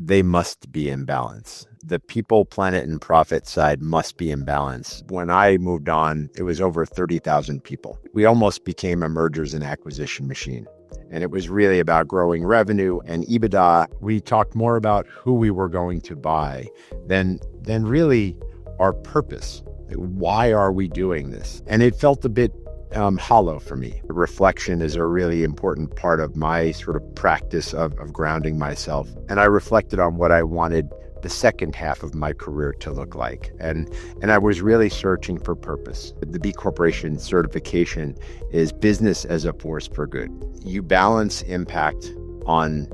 they must be in balance. The people, planet, and profit side must be in balance. When I moved on, it was over 30,000 people. We almost became a mergers and acquisition machine. And it was really about growing revenue and EBITDA. We talked more about who we were going to buy than really our purpose. Why are we doing this? And it felt a bit hollow for me. Reflection is a really important part of my sort of practice of grounding myself. And I reflected on what I wanted the second half of my career to look like. And I was really searching for purpose. The B Corporation certification is business as a force for good. You balance impact on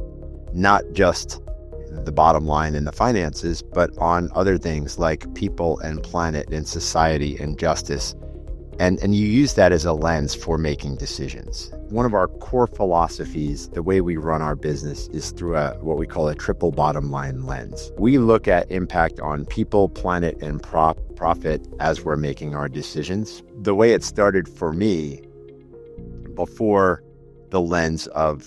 not just the bottom line and the finances, but on other things like people and planet and society and justice. And you use that as a lens for making decisions. One of our core philosophies, the way we run our business, is through what we call a triple bottom line lens. We look at impact on people, planet, and profit as we're making our decisions. The way it started for me, before the lens of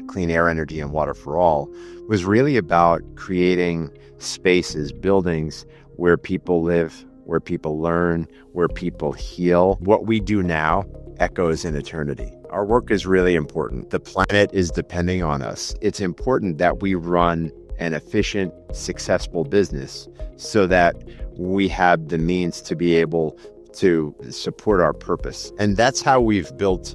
clean air, energy, and water for all, was really about creating spaces, buildings where people live, where people learn, where people heal. What we do now echoes in eternity. Our work is really important. The planet is depending on us. It's important that we run an efficient, successful business so that we have the means to be able to support our purpose. And that's how we've built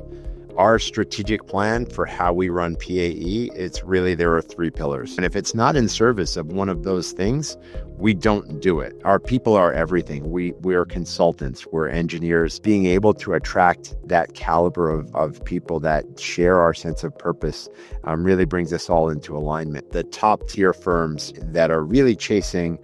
our strategic plan for how we run PAE. It's really, there are three pillars. And if it's not in service of one of those things, we don't do it. Our people are everything. We're consultants, we're engineers. Being able to attract that caliber of people that share our sense of purpose really brings us all into alignment. The top tier firms that are really chasing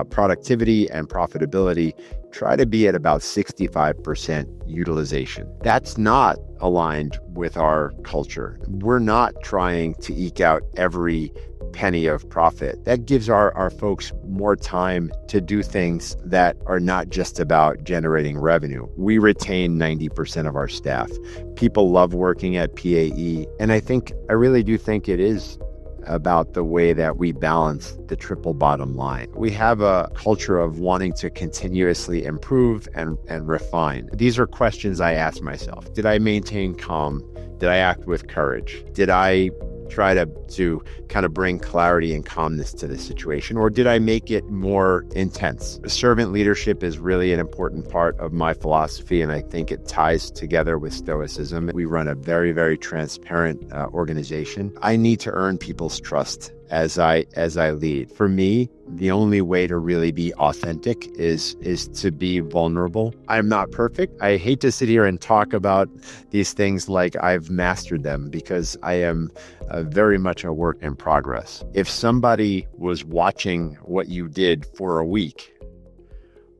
productivity and profitability try to be at about 65% utilization. That's not aligned with our culture. We're not trying to eke out every penny of profit. That gives our folks more time to do things that are not just about generating revenue. We retain 90% of our staff. People love working at PAE. And I really do think it is about the way that we balance the triple bottom line. We have a culture of wanting to continuously improve and refine. These are questions I ask myself. Did I maintain calm? Did I act with courage? Did I try to kind of bring clarity and calmness to the situation, or did I make it more intense? Servant leadership is really an important part of my philosophy, and I think it ties together with Stoicism. We run a very, very transparent organization. I need to earn people's trust as I lead. For me, the only way to really be authentic is to be vulnerable. I'm not perfect. I hate to sit here and talk about these things like I've mastered them, because I am very much a work in progress. If somebody was watching what you did for a week,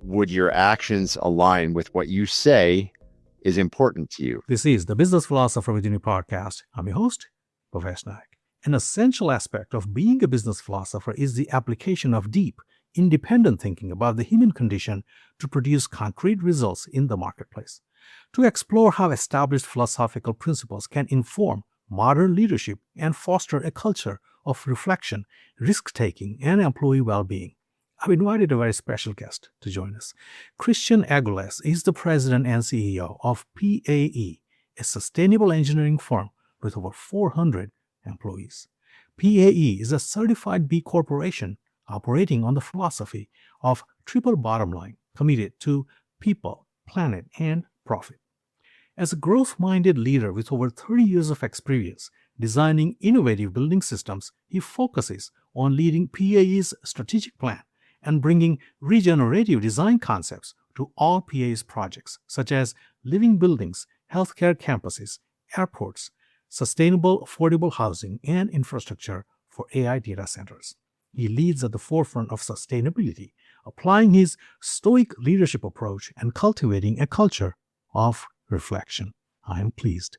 would your actions align with what you say is important to you? This is the Business Philosopher Within You podcast. I'm your host, Bhavesh Naik. An essential aspect of being a business philosopher is the application of deep, independent thinking about the human condition to produce concrete results in the marketplace. To explore how established philosophical principles can inform modern leadership and foster a culture of reflection, risk-taking, and employee well-being, I've invited a very special guest to join us. Christian Agulles is the president and CEO of PAE, a sustainable engineering firm with over 400 employees. PAE is a certified B Corporation operating on the philosophy of triple bottom line, committed to people, planet, and profit. As a growth-minded leader with over 30 years of experience designing innovative building systems, he focuses on leading PAE's strategic plan and bringing regenerative design concepts to all PAE's projects, such as living buildings, healthcare campuses, airports, sustainable affordable housing, and infrastructure for AI data centers. He leads at the forefront of sustainability, applying his Stoic leadership approach and cultivating a culture of reflection. I am pleased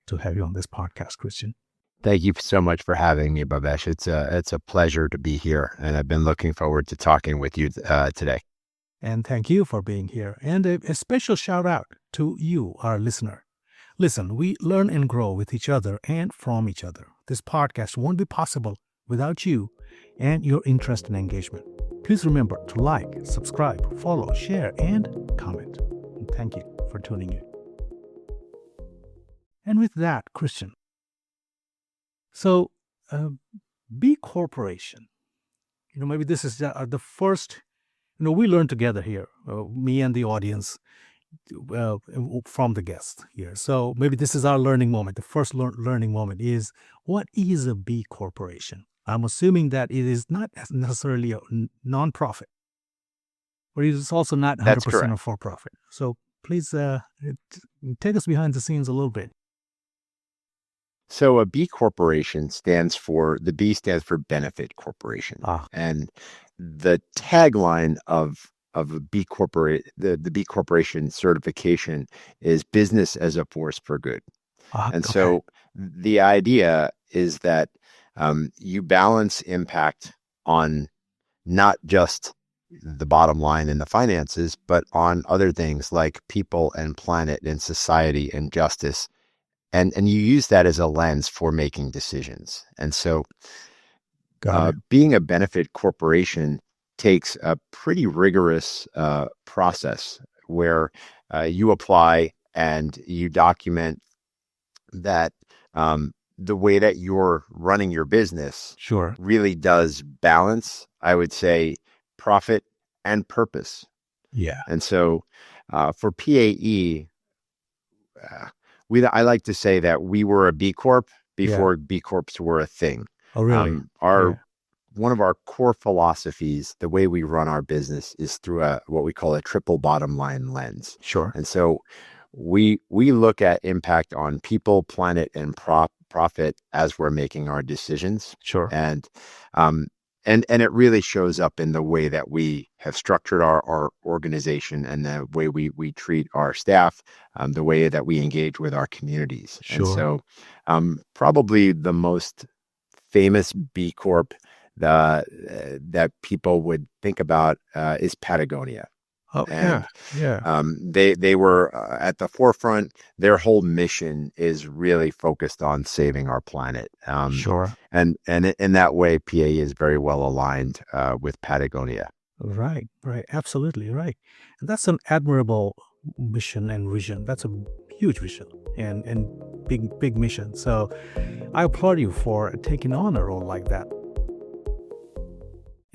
to have you on this podcast, Christian. Thank you so much for having me, Bhavesh. It's a pleasure to be here, and I've been looking forward to talking with you today. And thank you for being here. And a special shout out to you, our listener. Listen, we learn and grow with each other and from each other. This podcast won't be possible without you. and your interest and engagement. Please remember to like, subscribe, follow, share, and comment. And thank you for tuning in. And with that, Christian, so B Corporation, maybe this is the first, we learn together here, me and the audience, from the guest here. So maybe this is our learning moment. The first learning moment is, what is a B Corporation? I'm assuming that it is not necessarily a non-profit, but it is also not 100% a for-profit. So please take us behind the scenes a little bit. So a B Corporation the B stands for Benefit Corporation. And the tagline of a B Corporation, the B Corporation certification is business as a force for good. So the idea is that you balance impact on not just the bottom line and the finances, but on other things like people and planet and society and justice. And you use that as a lens for making decisions. And so being a benefit corporation takes a pretty rigorous process where you apply and you document that the way that you're running your business really does balance, I would say, profit and purpose. Yeah. And so for PAE, I like to say that we were a B Corp before B Corps were a thing. Oh, really? One of our core philosophies, the way we run our business, is through what we call a triple bottom line lens. Sure. And so we look at impact on people, planet, and profit as we're making our decisions. Sure. And it really shows up in the way that we have structured our organization and the way we treat our staff, the way that we engage with our communities. Sure. And so probably the most famous B Corp that people would think about is Patagonia. Oh, and, yeah. They were at the forefront. Their whole mission is really focused on saving our planet. Sure. And in that way, PA is very well aligned with Patagonia. Right. Absolutely right. And that's an admirable mission and vision. That's a huge vision and big mission. So I applaud you for taking on a role like that.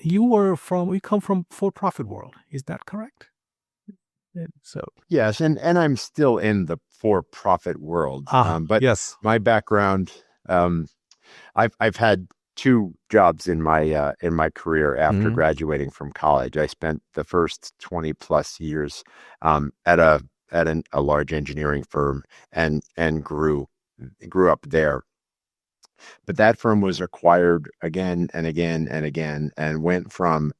You come from for-profit world. Is that correct? So yes, and I'm still in the for-profit world. But yes, my background, I've had two jobs in my career after graduating from college. I spent the first 20 plus years at a large engineering firm and grew up there. But that firm was acquired again and again and again, and went from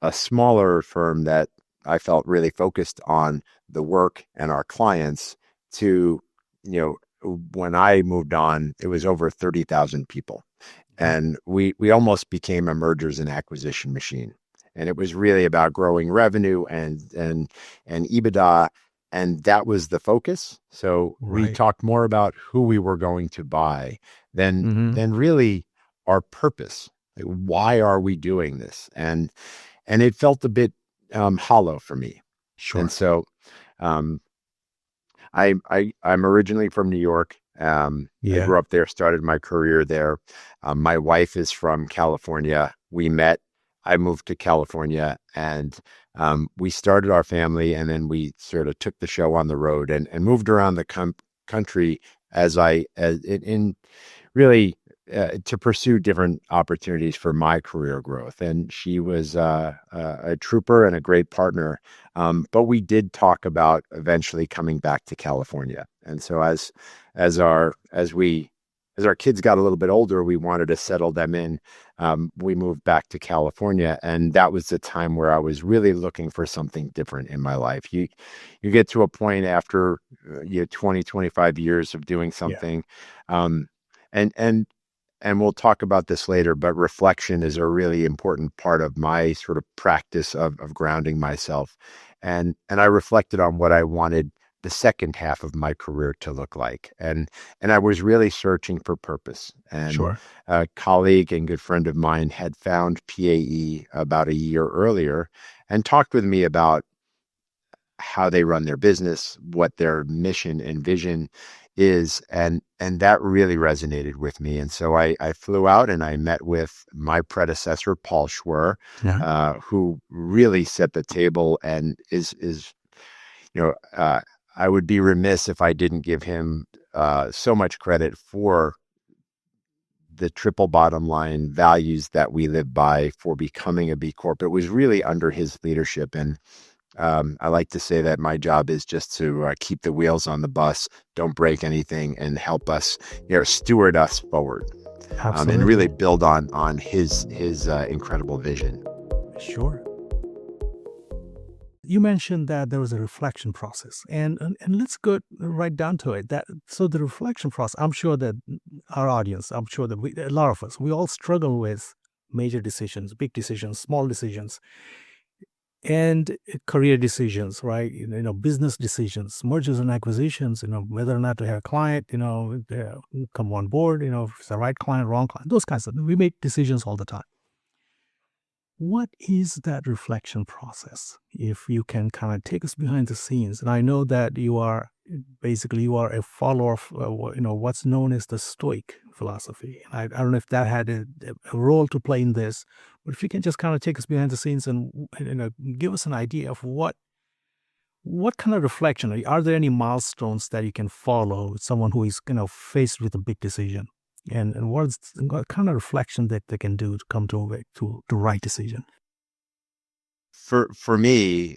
a smaller firm that I felt really focused on the work and our clients to, when I moved on, it was over 30,000 people. And we almost became a mergers and acquisition machine. And it was really about growing revenue and EBITDA. And that was the focus. So we talked more about who we were going to buy than really our purpose. Like, why are we doing this? And it felt a bit hollow for me. Sure. And so I'm originally from New York. I grew up there, started my career there. My wife is from California. We met. I moved to California, and we started our family, and then we sort of took the show on the road and moved around the country to pursue different opportunities for my career growth. And she was a trooper and a great partner. But we did talk about eventually coming back to California. And so as our kids got a little bit older, we wanted to settle them in. We moved back to California, and that was the time where I was really looking for something different in my life. You get to a point after 20, 25 years of doing something, and we'll talk about this later, but reflection is a really important part of my sort of practice of grounding myself. And I reflected on what I wanted the second half of my career to look like. And I was really searching for purpose. And Sure. a colleague and good friend of mine had found PAE about a year earlier and talked with me about how they run their business, what their mission and vision is, and that really resonated with me. And so I flew out and I met with my predecessor, Paul Schwer, Yeah. who really set the table and is you know I would be remiss if I didn't give him so much credit for the triple bottom line values that we live by for becoming a B Corp. It was really under his leadership. And I like to say that my job is just to keep the wheels on the bus, don't break anything, and help us, steward us forward, and Absolutely. really build on his incredible vision. Sure. You mentioned that there was a reflection process, and let's go right down to it. So the reflection process, I'm sure that our audience, I'm sure that a lot of us, we all struggle with major decisions, big decisions, small decisions, and career decisions, right? Business decisions, mergers and acquisitions. Whether or not to have a client, come on board. If it's the right client, wrong client, those kinds of. We make decisions all the time. What is that reflection process? If you can kind of take us behind the scenes, and I know that you are a follower of what's known as the Stoic philosophy. And I don't know if that had a role to play in this, but if you can just kind of take us behind the scenes and give us an idea of what kind of reflection are there any milestones that you can follow with someone who is faced with a big decision? And what kind of reflection that they can do to come to the right decision? For me,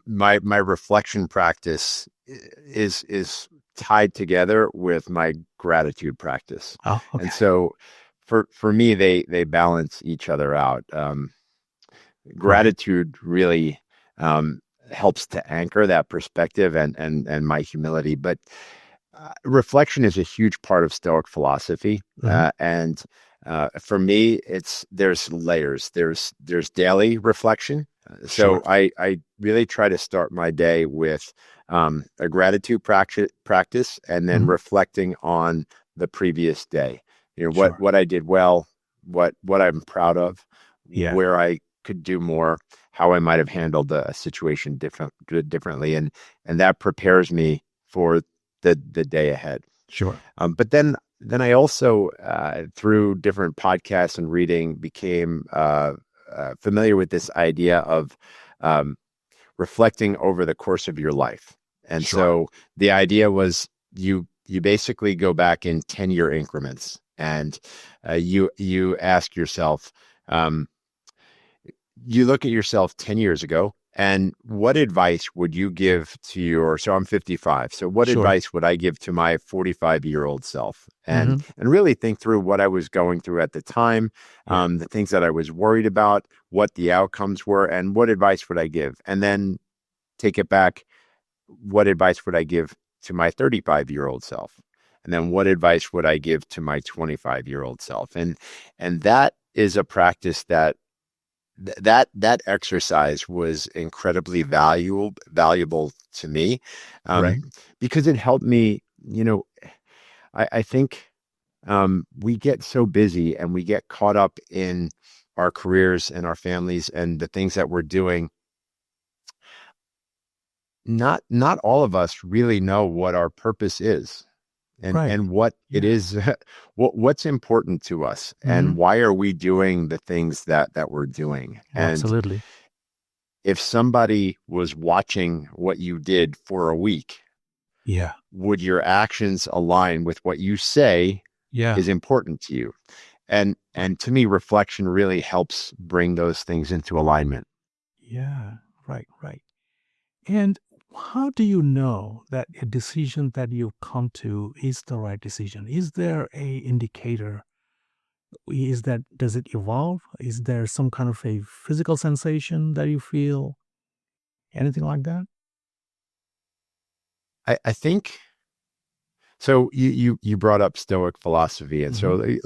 my reflection practice is tied together with my gratitude practice, Oh, okay. and so for me they balance each other out. Gratitude really helps to anchor that perspective and my humility, but reflection is a huge part of Stoic philosophy, and for me, there's layers. There's daily reflection. So Sure. I really try to start my day with a gratitude practice, and then reflecting on the previous day. Sure. What I did well, what I'm proud of, Yeah. where I could do more, how I might have handled a situation differently, and that prepares me for the day ahead. Sure. But then I also, through different podcasts and reading, became familiar with this idea of reflecting over the course of your life. And so the idea was you basically go back in 10-year increments, and you ask yourself, you look at yourself 10 years ago, and what advice would you give to so I'm 55. So what advice would I give to my 45-year-old self? And really think through what I was going through at the time, the things that I was worried about, what the outcomes were, and what advice would I give? And then take it back. What advice would I give to my 35-year-old self? And then what advice would I give to my 25-year-old self? And that is a practice that exercise was incredibly valuable to me, because it helped me. I think we get so busy and we get caught up in our careers and our families and the things that we're doing. Not all of us really know what our purpose is. And what it is, what's important to us, and why are we doing the things that we're doing? Absolutely. And if somebody was watching what you did for a week, would your actions align with what you say is important to you? And to me, reflection really helps bring those things into alignment. Yeah. Right. And how do you know that a decision that you've come to is the right decision? Is there a indicator? Does it evolve? Is there some kind of a physical sensation that you feel? Anything like that? I think so. You brought up Stoic philosophy, and so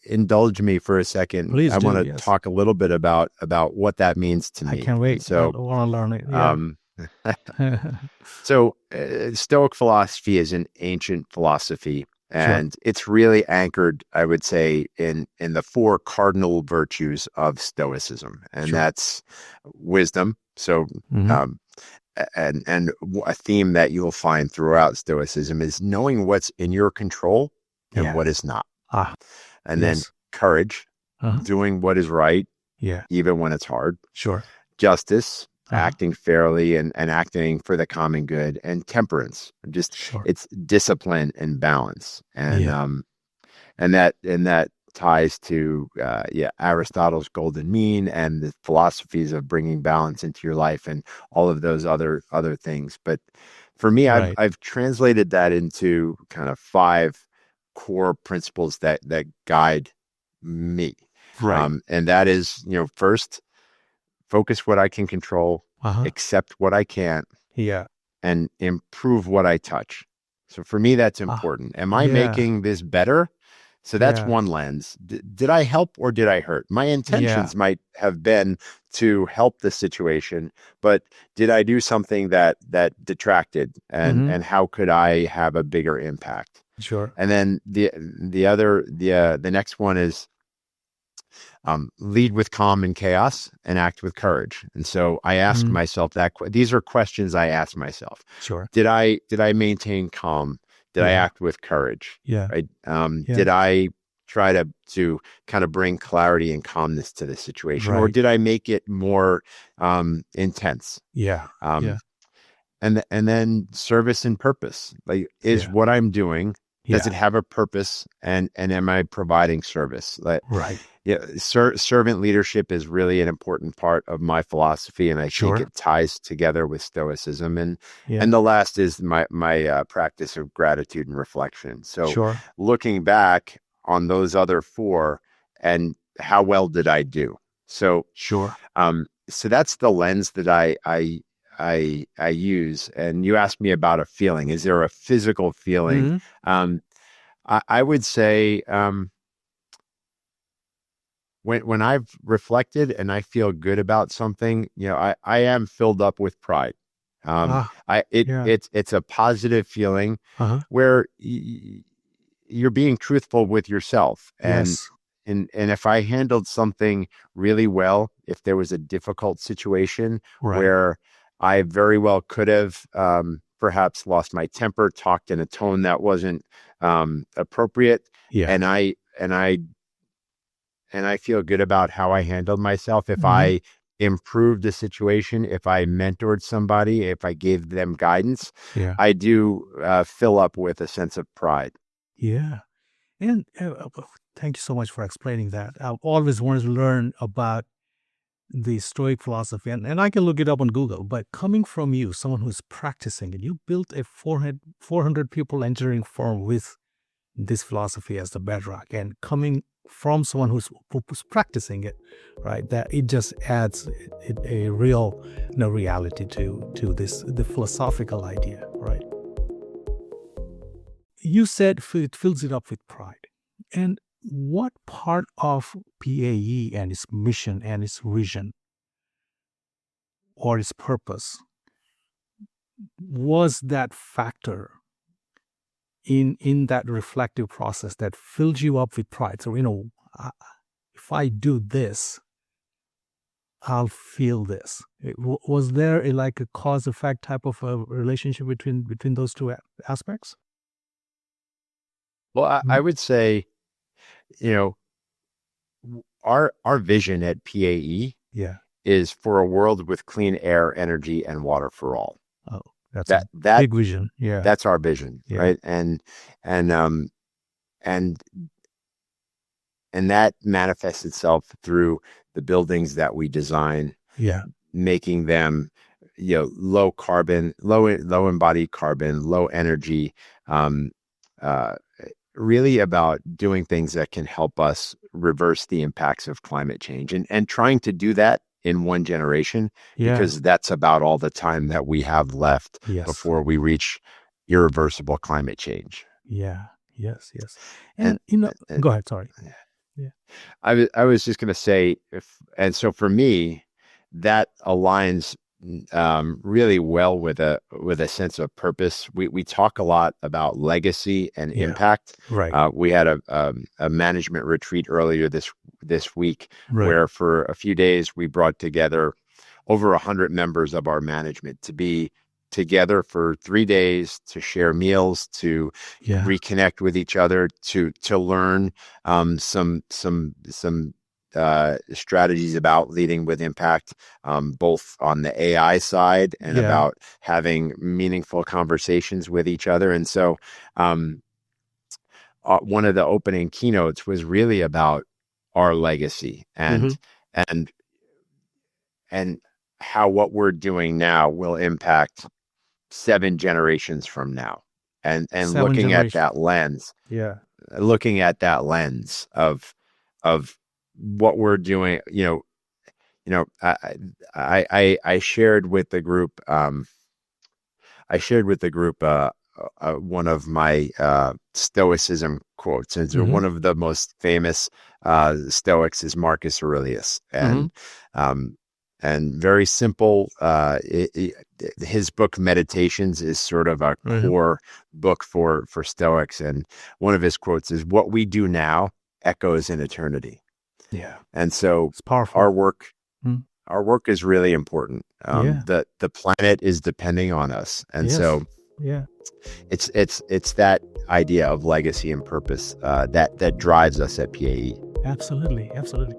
indulge me for a second. Please I do. want to Yes. talk a little bit about what that means to me. I can't wait. So I want to learn it. Yeah. So, Stoic philosophy is an ancient philosophy, Sure. and it's really anchored, I would say, in the four cardinal virtues of Stoicism, and Sure. that's wisdom. So, Hmm. um, and a theme that you'll find throughout Stoicism is knowing what's in your control and Yeah. what is not, Ah, and then yes. courage, Uh-huh. doing what is right Yeah. even when it's hard, Sure. justice, Uh-huh. acting fairly and acting for the common good, and temperance. Just Sure. it's discipline and balance, Yeah. and that ties to Aristotle's golden mean and the philosophies of bringing balance into your life and all of those other things. But for me, I've Right. I've translated that into kind of five core principles that guide me. Right. And that is, first, focus what I can control, Uh-huh. accept what I can't, Yeah. and improve what I touch. So for me, that's Ah, important. Am I yeah. making this better? So that's Yeah. one lens. Did I help or did I hurt? My Yeah. intentions might have been to help the situation, but did I do something that detracted? And Mm-hmm. and how could I have a bigger impact? Sure. And then the next one is lead with calm and chaos and act with courage. And so I ask Mm, myself these are questions I ask myself. sure. Did I maintain calm? Did I Yeah. act with courage? Yeah. Right? Yeah. Did I try to kind of bring clarity and calmness to the situation, or Right. did I make it more intense? Yeah. Um, Yeah. and then service and purpose. Like, is Yeah. what I'm doing, does Yeah. it have a purpose, and am I providing service? Like, Right. yeah, servant leadership is really an important part of my philosophy, and I think Sure. it ties together with Stoicism. And Yeah. the last is my practice of gratitude and reflection. So, Sure. looking back on those other four, and how well did I do? So, Sure. so that's the lens that I use. And you asked me about a feeling. Is there a physical feeling? Mm-hmm. Um, I would say. When I've reflected and I feel good about something, I am filled up with pride. Ah, I it yeah. it's a positive feeling Uh-huh. where you're being truthful with yourself, and Yes. and if I handled something really well, if there was a difficult situation Right. where I very well could have perhaps lost my temper, talked in a tone that wasn't appropriate, Yeah. and I feel good about how I handled myself. If Mm-hmm. I improved the situation, if I mentored somebody, if I gave them guidance, Yeah. I do fill up with a sense of pride. Yeah. And thank you so much for explaining that. I've always wanted to learn about the Stoic philosophy, and I can look it up on Google. But coming from you, someone who's practicing it, you built a 400 people engineering firm with this philosophy as the bedrock, and coming from someone who's practicing it, right? That it just adds a real reality to the philosophical idea, right? You said it fills it up with pride. And what part of PAE and its mission and its vision or its purpose was that factor in that reflective process that filled you up with pride? So, if I do this, I'll feel this. Was there like a cause effect type of a relationship between those two aspects? Well, I Mhm. would say, you know, our vision at PAE Yeah. is for a world with clean air, energy, and water for all. Oh, that's a That that big vision. Yeah. that's our vision, Yeah. right? And and and that manifests itself through the buildings that we design, Yeah. making them low carbon, low embodied carbon, low energy, um, uh, really about doing things that can help us reverse the impacts of climate change, and trying to do that in one generation, Yeah. because that's about all the time that we have left Yes. before we reach irreversible climate change. Yeah. Yes. Yes. And, And and go ahead. Sorry. Yeah. I was just going to say, and so for me, that aligns really well with a sense of purpose. We talk a lot about legacy and Yeah. impact. Right. We had a management retreat earlier this week Right. where for a few days we brought together over 100 members of our management to be together for 3 days to share meals, to Yeah. reconnect with each other, to learn some strategies about leading with impact, both on the AI side and Yeah. about having meaningful conversations with each other. And so, um, one of the opening keynotes was really about our legacy Mm-hmm. and and how what we're doing now will impact 7 generations from now. And Seven looking at generation. that lens, Yeah. of what we're doing, I shared with the group. I shared with the group one of my Stoicism quotes. And so Mm-hmm. one of the most famous Stoics is Marcus Aurelius, Mm-hmm. um, and very simple. His book Meditations is sort of a Mm-hmm. core book for Stoics, and one of his quotes is, "What we do now echoes in eternity." Yeah. And so It's powerful. our work Mm. our work is really important. Yeah. The planet is depending on us, and Yes. so Yeah. it's that idea of legacy and purpose that drives us at PAE. Absolutely. Absolutely.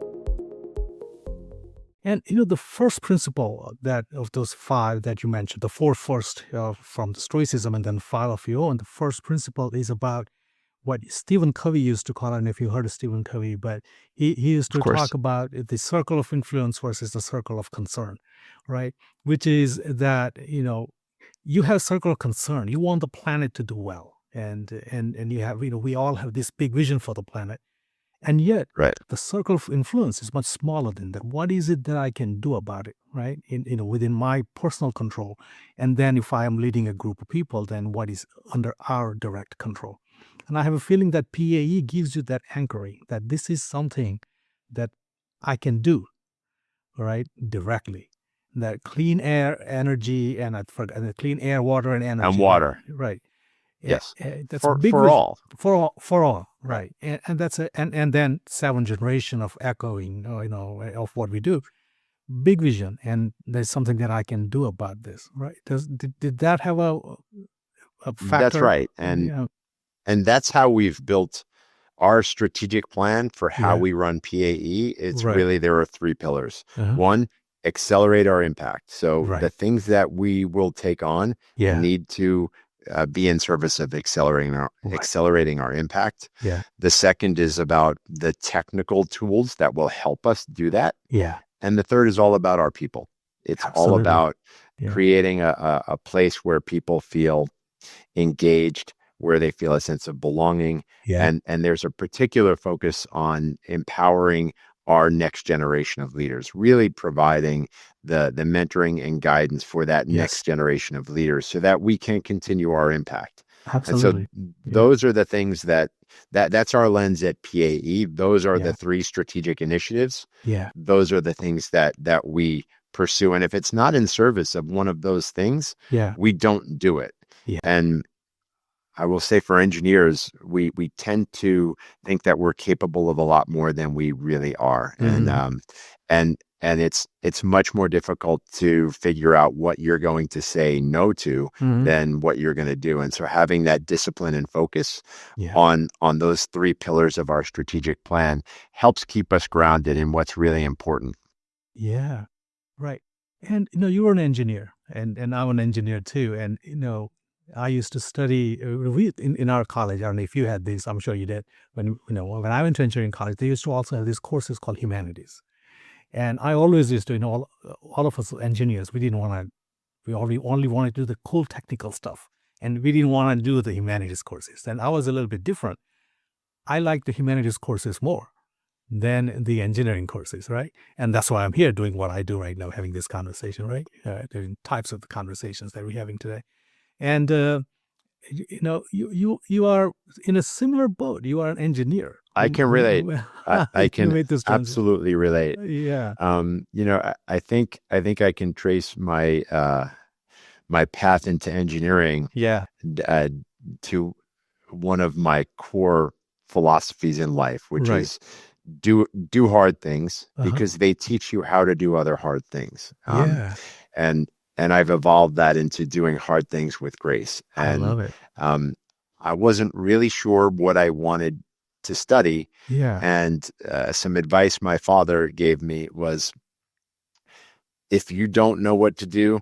And the first principle that of those five that you mentioned, the four first from the Stoicism and then five of your own, the first principle is about what Stephen Covey used to call, I don't know if you heard of Stephen Covey, but he used Of to talk course. about the circle of influence versus the circle of concern, right? Which is that, you have a circle of concern. You want the planet to do well. And you have, we all have this big vision for the planet. And yet, Right. the circle of influence is much smaller than that. What is it that I can do about it, right? Within my personal control. And then if I am leading a group of people, then what is under our direct control? And I have a feeling that PAE gives you that anchoring, that this is something that I can do, right, directly. That clean air, energy, and I forgot, and the clean air, water, and And energy, right? water. Right. Yes. That's a big For vision all. for all, Right. right? And that's and then 7 generation of echoing, of what we do. Big vision, and there's something that I can do about this, right? Did that have a That's factor? right. Yeah, And that's how we've built our strategic plan for how yeah, we run PAE. It's right. really, there are 3 pillars. Uh-huh. One, accelerate our impact. So the Right. things that we will take on Yeah. need to be in service of Right. accelerating our impact. Yeah. The second is about the technical tools that will help us do that. Yeah. And the third is all about our people. It's all Absolutely. about Yeah. creating a place where people feel engaged, where they feel a sense of belonging. Yeah. And there's a particular focus on empowering our next generation of leaders, really providing the mentoring and guidance for that Yes. next generation of leaders so that we can continue our impact. And so Absolutely. Yeah. those are the things that's our lens at PAE. Those are the Yeah. 3 strategic initiatives. Yeah. Those are the things that we pursue. And if it's not in service of one of those things, Yeah. we don't do it. Yeah. And I will say for engineers, we tend to think that we're capable of a lot more than we really are. Mhm. And it's much more difficult to figure out what you're going to say no to Mhm. than what you're going to do. And so having that discipline and focus Yeah. on those 3 pillars of our strategic plan helps keep us grounded in what's really important. Yeah. Right. And you were an engineer, and I'm an engineer too. And I used to study in our college. I don't know if you had this. I'm sure you did. When I went to engineering college, they used to also have these courses called humanities. And I always used to, all of us engineers, we didn't want to. We only wanted to do the cool technical stuff, and we didn't want to do the humanities courses. And I was a little bit different. I like the humanities courses more than the engineering courses, right? And that's why I'm here doing what I do right now, having this conversation, right? There types of the conversations that we're having today. And you are in a similar boat. You are an engineer, I can relate. I You can made this transition. absolutely relate. Yeah. I think I can trace my path into engineering Yeah. uh, to one of my core philosophies in life, which Right. is do hard things Uh-huh. because they teach you how to do other hard things. Yeah. And I've evolved that into doing hard things with grace. I And love it. um, I wasn't really sure what I wanted to study. Yeah. And some advice my father gave me was, if you don't know what to do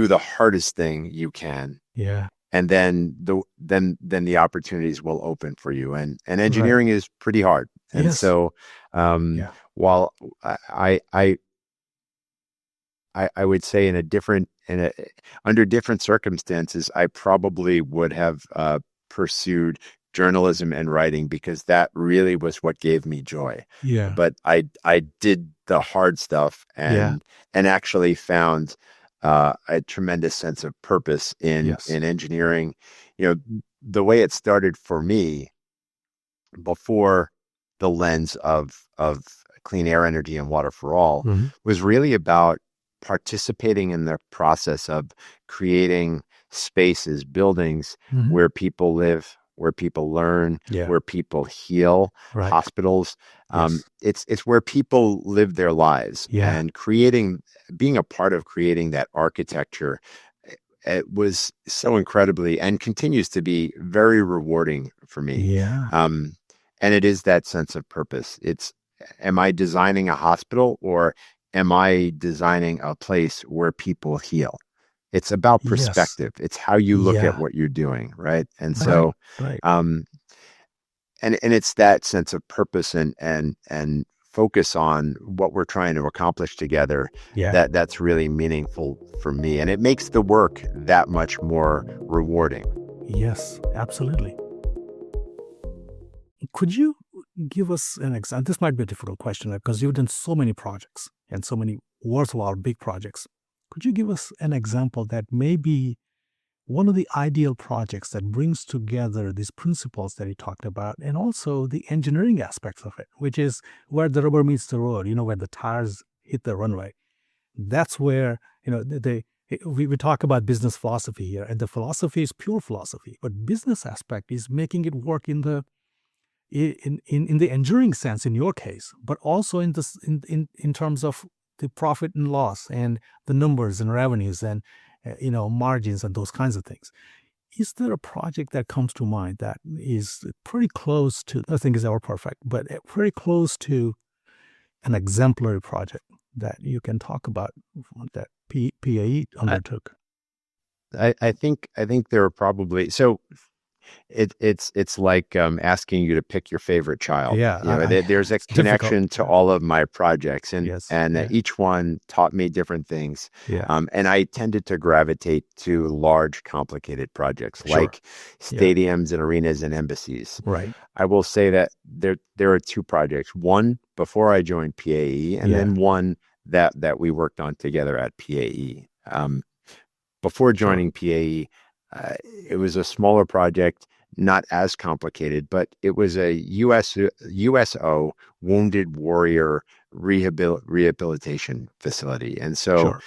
the hardest thing you can, Yeah. and then the opportunities will open for you. And Right. engineering is pretty hard. And Yes. so Yeah. while I would say under different circumstances, I probably would have pursued journalism and writing because that really was what gave me joy. Yeah. But I did the hard stuff Yeah. and actually found a tremendous sense of purpose Yes. in engineering. You know, the way it started for me before the lens of clean air, energy, and water for all Hmm. was really about participating in the process of creating spaces, buildings Hmm. where people live, where people learn, Yeah. where people heal, Right. hospitals. Yes. It's where people live their lives, Yeah. and being a part of creating that architecture. It was so incredibly and continues to be very rewarding for me. Yeah. Um, and it is that sense of purpose. Am I designing a hospital, or am I designing a place where people heal? It's about Yes. perspective. It's how you look at Yeah. what you're doing, right? And Right. so, Right. um, and it's that sense of purpose and focus on what we're trying to accomplish together Yeah. that's really meaningful for me, and it makes the work that much more rewarding. Yes. Absolutely. Could you give us an example? This might be a difficult question because you've done so many projects and so many worthwhile big projects. Could you give us an example that may be one of the ideal projects that brings together these principles that you talked about and also the engineering aspects of it, which is where the rubber meets the road, where the tires hit the runway? That's where, we talk about business philosophy here, and the philosophy is pure philosophy, but business aspect is making it work in the enduring sense in your case, but also in terms of the profit and loss and the numbers and revenues and margins and those kinds of things. Is there a project that comes to mind that is pretty close to, nothing is ever perfect, but pretty close to an exemplary project that you can talk about that PAE I, undertook? I think there are probably so it's like asking you to pick your favorite child. Yeah, There's a it's difficult. connection to Yeah. all of my projects, Yes. and Yeah. each one taught me different things. Yeah. And I tended to gravitate to large, complicated projects Sure. like Yeah. stadiums and arenas and embassies. Right. I will say that there are two projects. One before I joined PAE, and Yeah. then one that we worked on together at PAE. Before Sure. joining PAE, uh, it was a smaller project, not as complicated, but it was a USO Wounded Warrior rehabilitation facility. And so, Sure.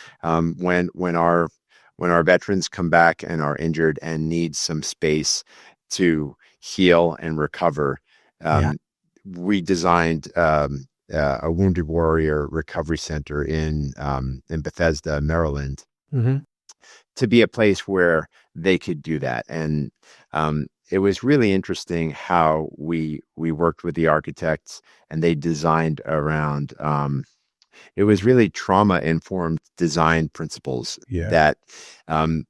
when our veterans come back and are injured and need some space to heal and recover, Yeah. we designed a Wounded Warrior Recovery Center in Bethesda, Maryland, Hmm. to be a place where they could do that. And it was really interesting how we worked with the architects, and they designed around. It was really trauma informed design principles Yeah. that um,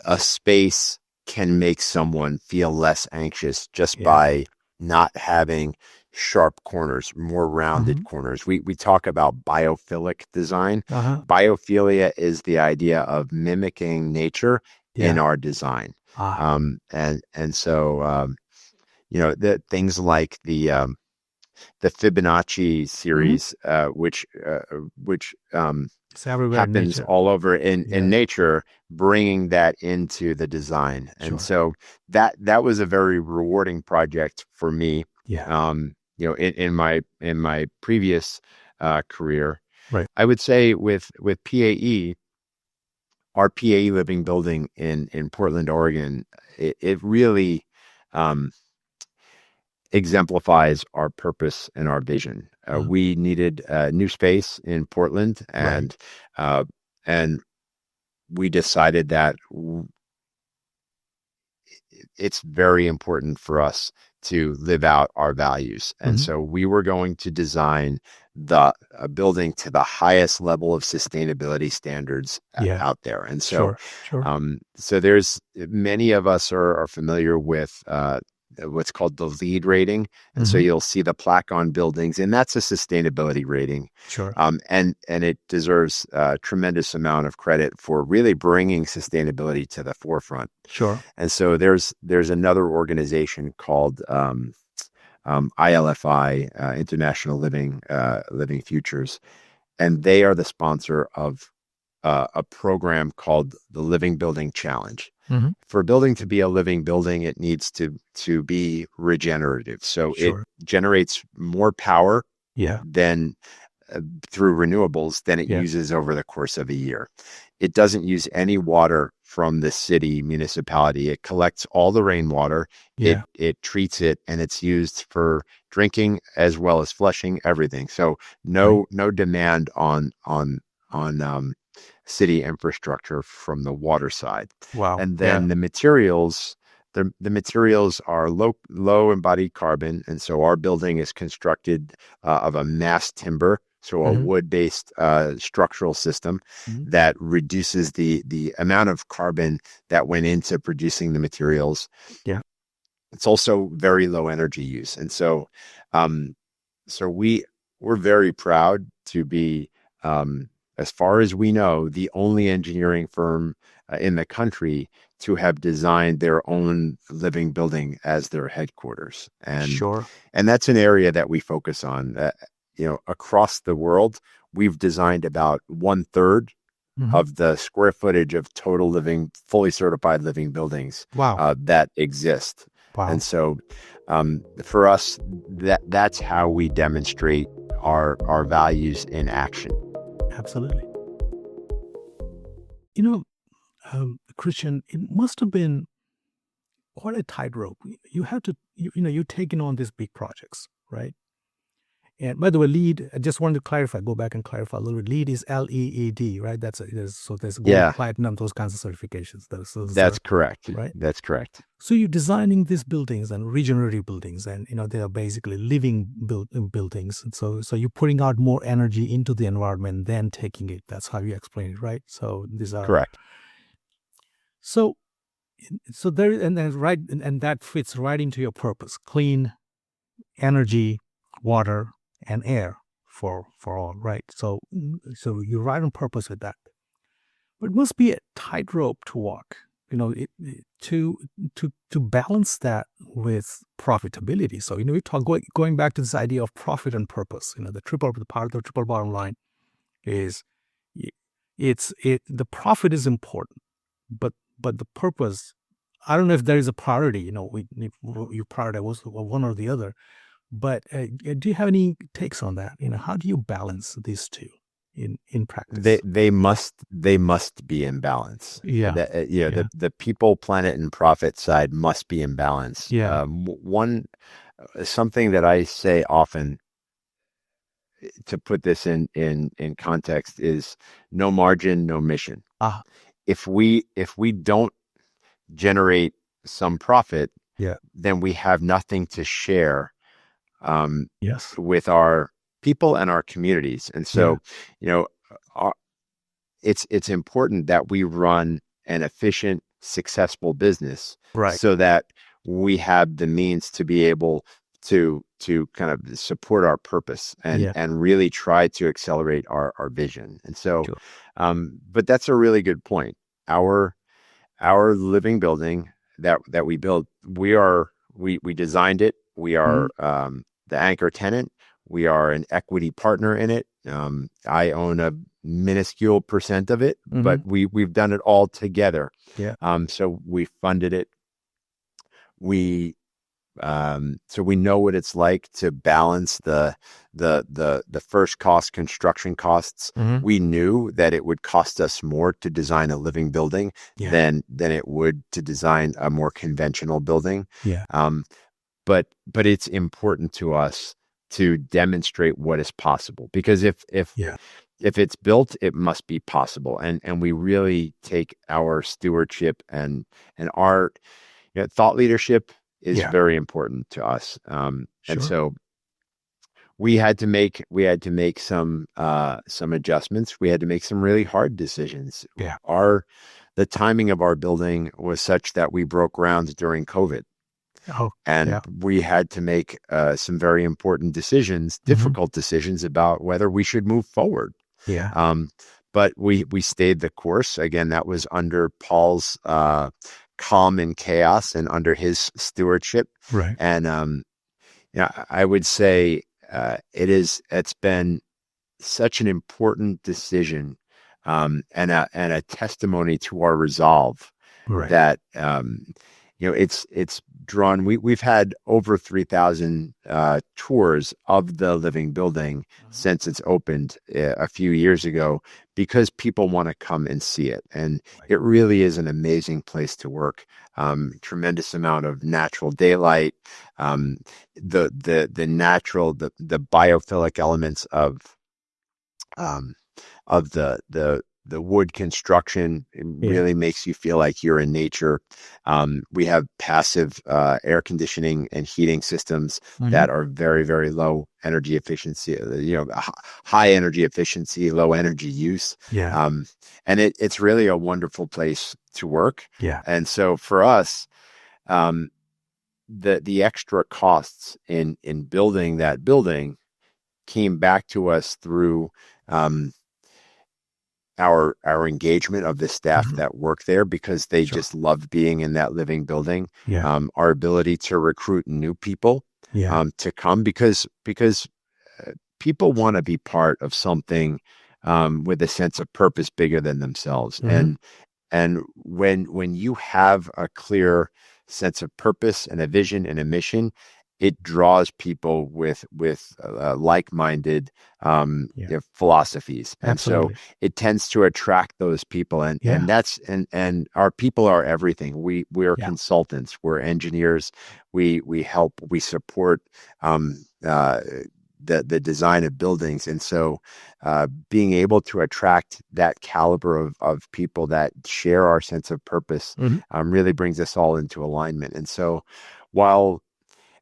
a space can make someone feel less anxious just Yeah. by not having sharp corners, more rounded Hmm. corners. We talk about biophilic design. Uh-huh. Biophilia is the idea of mimicking nature in Yeah. our design. Ah. And so the things like the Fibonacci Hmm. series, which It's everywhere in happens nature. all over in Yeah. nature, bringing that into the design. And Sure. so that was a very rewarding project for me. Yeah. In my previous career, Right. I would say with PAE, our PAE living building in Portland, Oregon, it really um, exemplifies our purpose and our vision. We needed new space in Portland, Right. uh, and we decided that it's very important for us to live out our values. And Mhm. so we were going to design the building to the highest level of sustainability standards Yeah. out there. And so, Sure. Sure. so there's many of us are familiar with what's called the LEED rating. And so Mhm. you'll see the plaque on buildings, and that's a sustainability rating. Sure. And it deserves a tremendous amount of credit for really bringing sustainability to the forefront. Sure. And so there's another organization called ILFI, International Living Futures, and they are the sponsor of a program called the Living Building Challenge. Mhm. For a building to be a living building, it needs to be regenerative. So it Sure. generates more power Yeah. than through renewables than it Yeah. uses over the course of a year. It doesn't use any water from the city municipality. It collects all the rainwater. Yeah. It treats it, and it's used for drinking as well as flushing, everything. So Right. no demand on city infrastructure from the water side. Wow. And Yeah. then the materials are low embodied carbon, and so our building is constructed of a mass timber, so a Mhm. wood-based structural system Mhm. that reduces the amount of carbon that went into producing the materials. Yeah. It's also very low energy use, and so um, so we're very proud to be, as far as we know, the only engineering firm in the country to have designed their own living building as their headquarters, Sure. and that's an area that we focus on. Across the world, we've designed about 1/3 Mhm. of the square footage of total living, fully certified living buildings Wow. that exist. And Wow. so, for us, that's how we demonstrate our values in action. Absolutely. You know, Christian, it must have been quite a tightrope. You have to, you're taking on these big projects, right? And by the way, LEED, I just wanted to clarify, go back and clarify a little bit. LEED is LEED, right? So there's gold, Yeah, platinum, those kinds of certifications. Those that's are, correct. right? That's correct. So you're designing these buildings and regenerative buildings, and they are basically living buildings. And so you're putting out more energy into the environment than taking it. That's how you explain it, right? So these are Correct. so so there, and then right, and that fits right into your purpose: clean energy, water, and air for all, right? So you're right on purpose with that. But it must be a tightrope to walk, to balance that with profitability. So we talk going back to this idea of profit and purpose. The triple bottom line is y- the profit is important, but the purpose. I don't know if there is a priority. You prioritize one or the other. But do you have any takes on that? How do you balance these two in They practice? they must they must be in balance. Yeah, yeah, The people, planet, and profit side must be in balance. yeah. One something that I say often to put this in context is no margin, no mission. Ah, If we don't generate some profit, yeah, then we have nothing to share um, yes, with our people and our communities. And yeah, so, you know, our, it's important that we run an efficient, successful business right, so that we have the means to be able to kind of support our purpose yeah, and really try to accelerate our vision. And so, sure, but that's a really good point. Our living building that we built, we designed it. We mhm, are the anchor tenant. We are an equity partner in it. I own a minuscule percent of it, but mhm, we've done it all together. yeah, So we funded it. We So we know what it's like to balance the first cost, construction costs. We knew that it would cost us more to design a living building than it would to design a more conventional building. But it's important to us to demonstrate what is possible, because if it's built, it must be possible. And we really take our stewardship and our thought leadership is very important to us. And so we had to make some adjustments. We had to make some really hard decisions. The timing of our building was such that we broke ground during COVID. We had to make some very important decisions, difficult decisions about whether we should move forward. But we stayed the course. Again, that was under Paul's calm in chaos and under his stewardship. And I would say it's been such an important decision, and a testimony to our resolve that it's drawn. We've had over 3,000 tours of the living building since it's opened a few years ago, because people want to come and see it. And it really is an amazing place to work. Tremendous amount of natural daylight, the natural, the biophilic elements of the wood construction. It really makes you feel like you're in nature. We have passive air conditioning and heating systems that are very, very low energy efficiency, high energy efficiency, low energy use. And it's really a wonderful place to work. And so for us, the extra costs in building that building came back to us through our engagement of the staff that work there, because they just love being in that living building. Our ability to recruit new people to come, because people want to be part of something with a sense of purpose bigger than themselves. And when you have a clear sense of purpose and a vision and a mission, it draws people with like-minded philosophies. And so it tends to attract those people. And our people are everything. We're consultants, we're engineers. We help, we support the design of buildings. And so being able to attract that caliber of people that share our sense of purpose really brings us all into alignment. And so while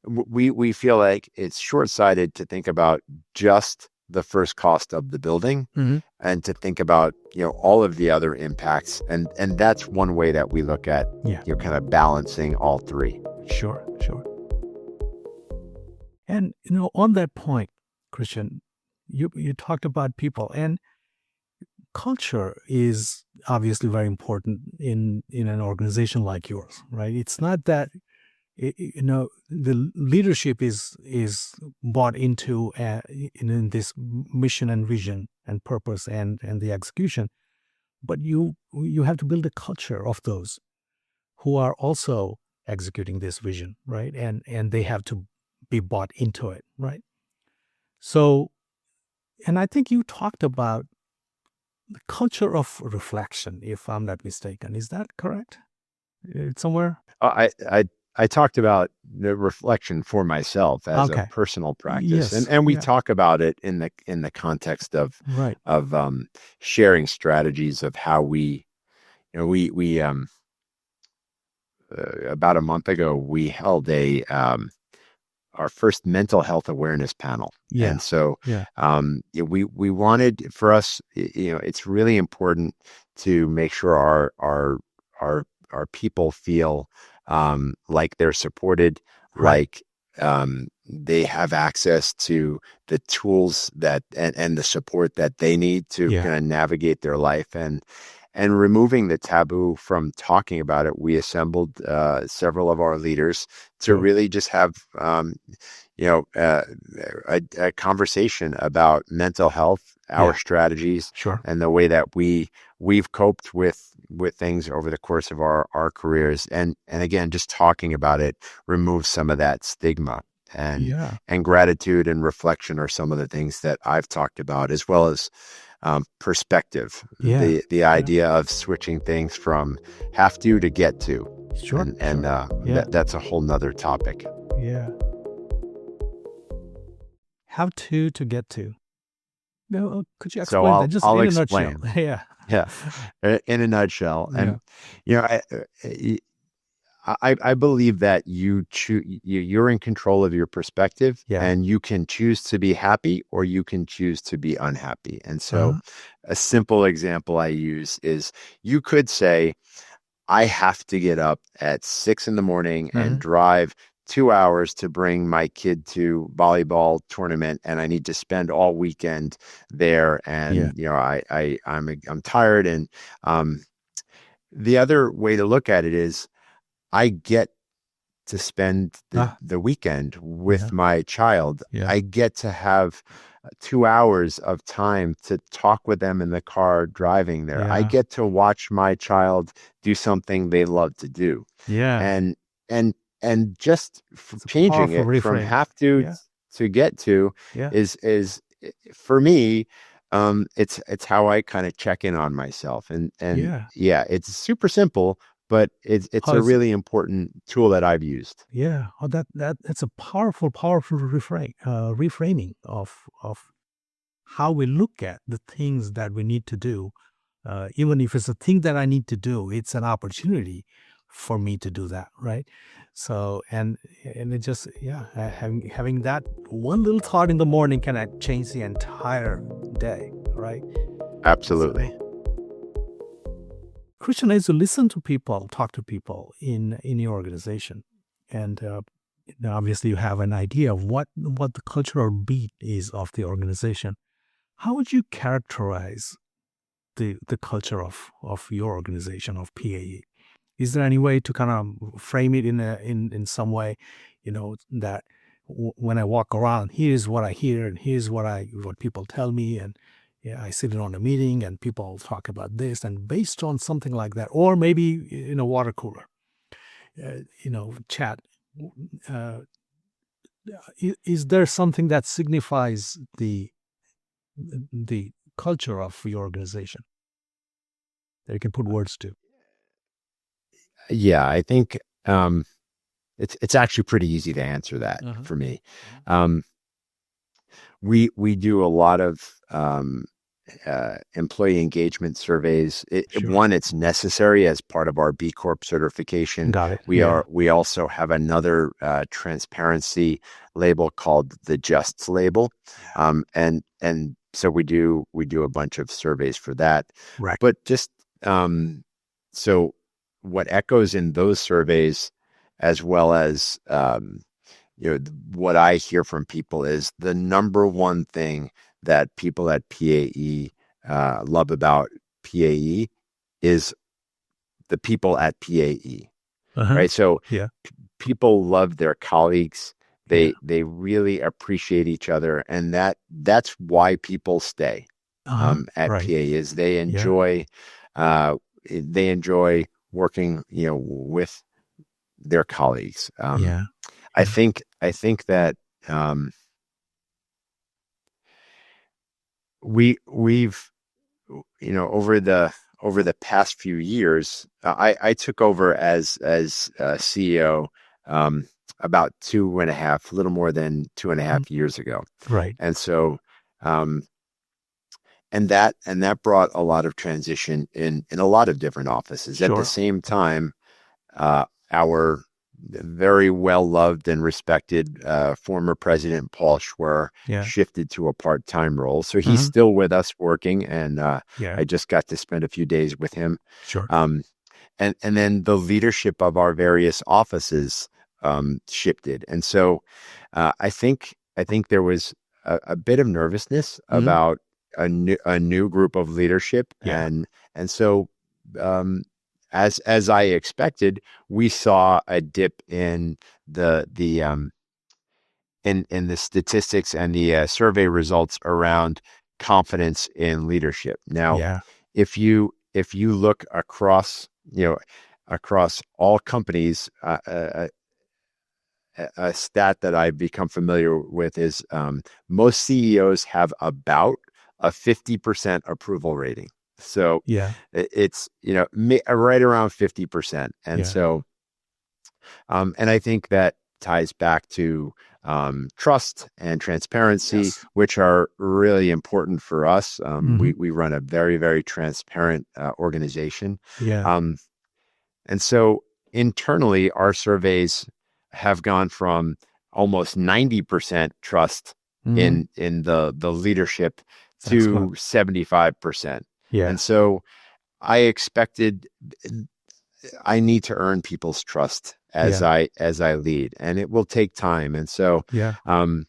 we feel like it's short-sighted to think about just the first cost of the building, and to think about all of the other impacts, and that's one way that we look at kind of balancing all three. Sure. And on that point, Christian, you talked about people, and culture is obviously very important in an organization like yours, right? It's not that the leadership is bought into in this mission and vision and purpose and the execution, but you have to build a culture of those who are also executing this vision, right? And they have to be bought into it, right? So, and I think you talked about the culture of reflection, if I'm not mistaken. Is that correct? Somewhere? I talked about the reflection for myself as a personal practice, and we talk about it in the context of sharing strategies of how we about a month ago we held our first mental health awareness panel. And so we wanted, for us, it's really important to make sure our people feel like they're supported, like they have access to the tools that and the support that they need to kind of navigate their life. And removing the taboo from talking about it, we assembled several of our leaders to really just have a conversation about mental health, our strategies, and the way that we've coped with with things over the course of our careers. And again, just talking about it removes some of that stigma. Yeah. And gratitude and reflection are some of the things that I've talked about, as well as perspective, Yeah. the idea of switching things from have to get to. Sure. And Sure. Yeah. that's a whole nother topic. Yeah. Have to get to. No, could you So explain that just I'll in a nutshell? explain. Yeah. Yeah, in a nutshell. Yeah. And you know, I believe that you're in control of your perspective, Yeah. and you can choose to be happy or you can choose to be unhappy. And so Uh-huh. a simple example I use is you could say, I have to get up at 6 in the morning and Uh-huh. drive 2 hours to bring my kid to volleyball tournament, and I need to spend all weekend there. Yeah. And you know, I'm tired. And um, the other way to look at it is, I get to spend Ah, the weekend yeah. with my child. Yeah. I get to have 2 hours of time to talk with them in the car driving there. I Yeah. get to watch my child do something they love to do. Yeah. And and and just It's a changing powerful it from reframe. have Yeah. to get to Yeah. is for me, it's how I kind of check in on myself. And Yeah. yeah, it's super simple, but it's Oh, a really important tool that I've used. yeah. Oh, that's a powerful reframing of how we look at the things that we need to do. Even if it's a thing that I need to do, it's an opportunity for me to do that, right? So, and it just, yeah, having that one little thought in the morning can change the entire day, right? Absolutely. So, Christian, as you listen to people, talk to people in your organization, and obviously you have an idea of what the cultural beat is of the organization. How would you characterize the culture of your organization, of PAE? Is there any way to kind of frame it in some way, that when I walk around, here's what I hear and here's what people tell me, and yeah, I sit in on a meeting and people talk about this, and based on something like that, or maybe in a water cooler, chat. Uh, is there something that signifies the culture of your organization that you can put words to? Yeah, I think it's actually pretty easy to answer that Uh-huh. for me. Um, we do a lot of employee engagement surveys. Sure. One, it's necessary as part of our B Corp certification. Got it. Yeah. We also have another transparency label called the Justs label, and so we do a bunch of surveys for that. Right. But just so what echoes in those surveys, as well as what I hear from people, is the number one thing that people at PAE love about PAE is the people at PAE, Uh-huh. right? So Yeah. people love their colleagues. Yeah. They really appreciate each other, and that's why people stay Uh-huh. at Right. PAE, is Yeah. they enjoy working with their colleagues. Yeah. I Yeah. think that we've over the past few years, I took over as CEO about a little more than two and a Mhm. half years ago. Right. And so um, and that brought a lot of transition in a lot of different offices. At the Sure. same time, our very well loved and respected former president Paul Schwer Yeah. shifted to a part-time role, so he's Uh-huh. still with us working, and Yeah. I just got to spend a few days with him. Sure. Um, and then the leadership of our various offices shifted, and so I think there was a bit of nervousness Mhm. about a new group of leadership, Yeah. and so um, as I expected, we saw a dip in the in the statistics and the survey results around confidence in leadership. Now, Yeah. if you if you look across, across all companies, a stat that I've become familiar with is most CEOs have about a 50% approval rating. So Yeah. it's, right around 50%. And Yeah. so, and I think that ties back to trust and transparency, Yes. which are really important for us. Hmm. We run a very, very transparent organization. Yeah. Um, and so internally, our surveys have gone from almost 90% trust Hmm. in the leadership Excellent. to 75%. Yeah. And so I expected I need to earn people's trust Yeah. as I lead, and it will take time. And so Yeah. um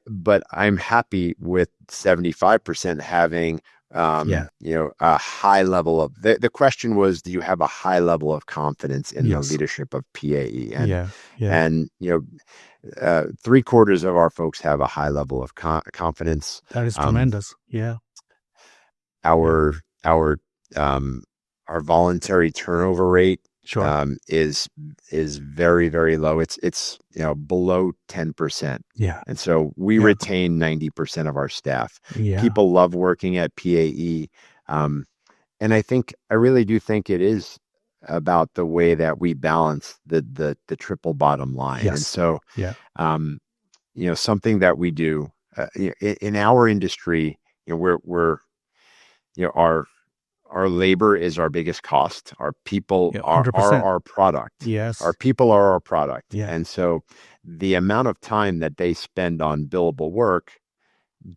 but I'm happy with 75% having Yeah. a high level of the question was, do you have a high level of confidence in the Yes. leadership of PAE? Yeah. Yeah. And 3/4 of our folks have a high level of confidence. That is Um, tremendous. Yeah. Yeah. our our um, our voluntary turnover rate Sure. is very, very low. It's below 10%. Yeah. And so we Yeah. retain 90% of our staff. Yeah. People love working at PAE. Um, and I really do think it is about the way that we balance the triple bottom line. And Yes. so, Yeah. um, something that we do in our industry, we're our labor is our biggest cost. Our people Yeah. are 100%. our product. Our Yes. people are our product. Yeah. And so the amount of time that they spend on billable work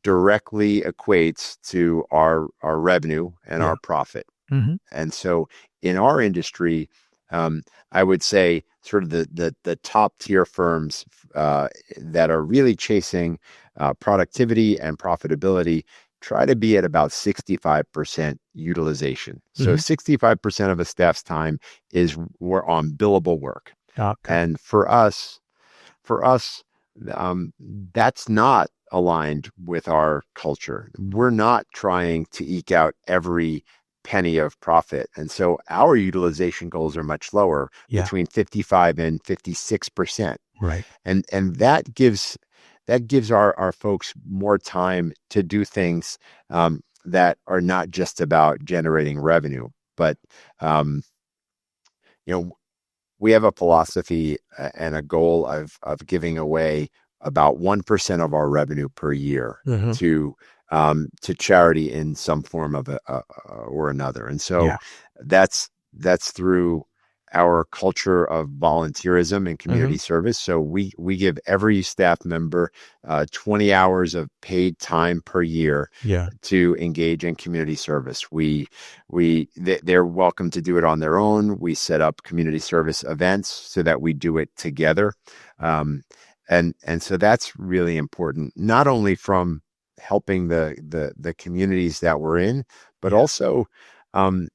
directly equates to our revenue and Yeah. our profit. Hmm. And so in our industry, I would say sort of the top tier firms that are really chasing productivity and profitability try to be at about 65% utilization. So Hmm. 65% of a staff's time is we're on billable work. Okay. And for us, that's not aligned with our culture. We're not trying to eke out every penny of profit. And so our utilization goals are much lower, Yeah. between 55 and 56%. Right. And that gives our folks more time to do things that are not just about generating revenue, but um, you know we have a philosophy and a goal of giving away about 1% of our revenue per year Hmm. to charity in some form of or another. And so Yeah. that's through our culture of volunteerism and Hmm. community service. So we give every staff member 20 hours of paid time per year Yeah. to engage in community service. They're welcome to do it on their own. We set up community service events so that we do it together. And so that's really important, not only from helping the communities that we're in, but Yeah. also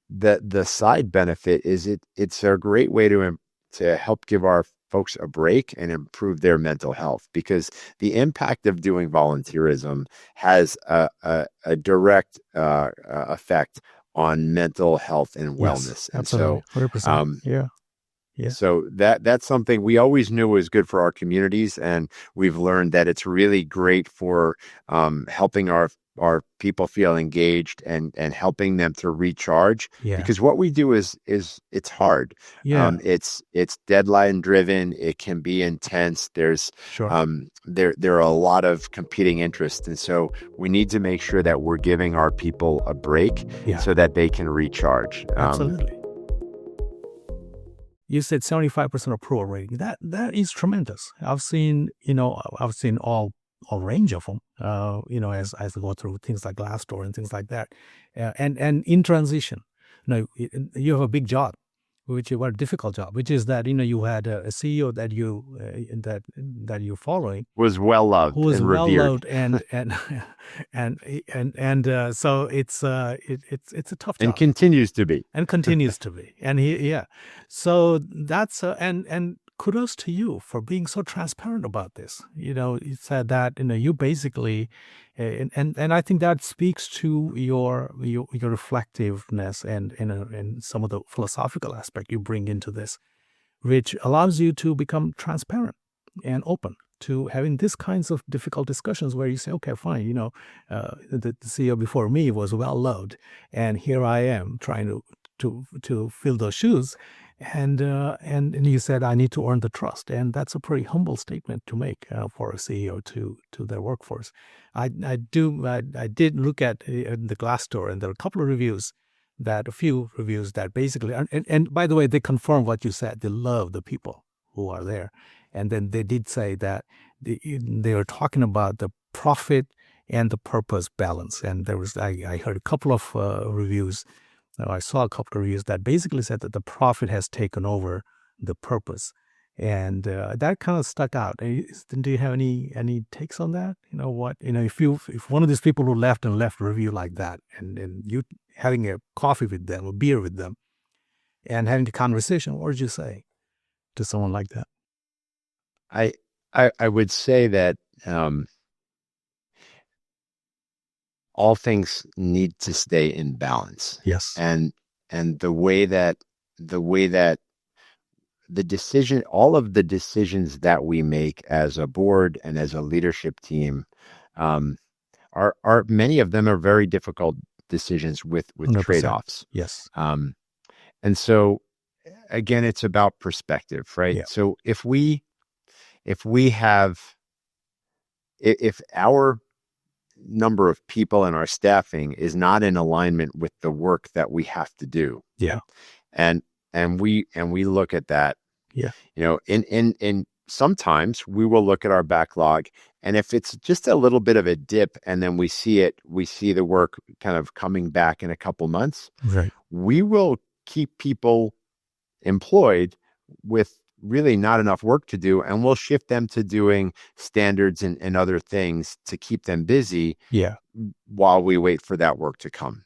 the side benefit is it's a great way to help give our folks a break and improve their mental health, because the impact of doing volunteerism has a direct effect on mental health and Yes. wellness. And Absolutely. so 100%. um, Yeah. Yeah. so that's something we always knew was good for our communities, and we've learned that it's really great for helping our people feel engaged and helping them to recharge. Yeah. Because what we do is it's hard. Yeah. It's deadline driven. It can be intense. Sure. There are a lot of competing interests, and so we need to make sure that we're giving our people a break Yeah. so that they can recharge. Absolutely. You said 75% approval rating. That is tremendous. I've seen all range of them. As I go through things like Glassdoor and things like that, and in transition, you have a big job, which is a difficult job, which is that you had a CEO that you're following, Was well who loved is and well revered. loved and so it's a tough And job. continues to be. And continues to be. And so that's and kudos to you for being so transparent about this. You said that you basically, and I think that speaks to your reflectiveness and some of the philosophical aspect you bring into this, which allows you to become transparent and open to having these kinds of difficult discussions where you say, okay, fine, the CEO before me was well loved, and here I am trying to fill those shoes, and you said I need to earn the trust, and that's a pretty humble statement to make for a CEO to their workforce. I did look at the Glassdoor, and there are a few reviews that basically, and by the way, they confirm what you said. They love the people who are there. And then they did say that they were talking about the profit and the purpose balance. And I heard a couple of reviews. I saw a couple of reviews that basically said that the profit has taken over the purpose. And that kind of stuck out. Do you have any takes on that? If one of these people who left a review like that, and you having a coffee with them, a beer with them, and having the conversation, what would you say to someone like that? I would say that all things need to stay in balance. Yes. And the way that all of the decisions that we make as a board and as a leadership team, are many of them are very difficult decisions with 100%. trade-offs. Yes. And so again, it's about perspective, right? Yeah. So if our number of people in our staffing is not in alignment with the work that we have to do. Yeah. And we look at that. Yeah. In sometimes we will look at our backlog, and if it's just a little bit of a dip and then we see the work kind of coming back in a couple months, right, we will keep people employed with really not enough work to do, and we'll shift them to doing standards and other things to keep them busy while we wait for that work to come.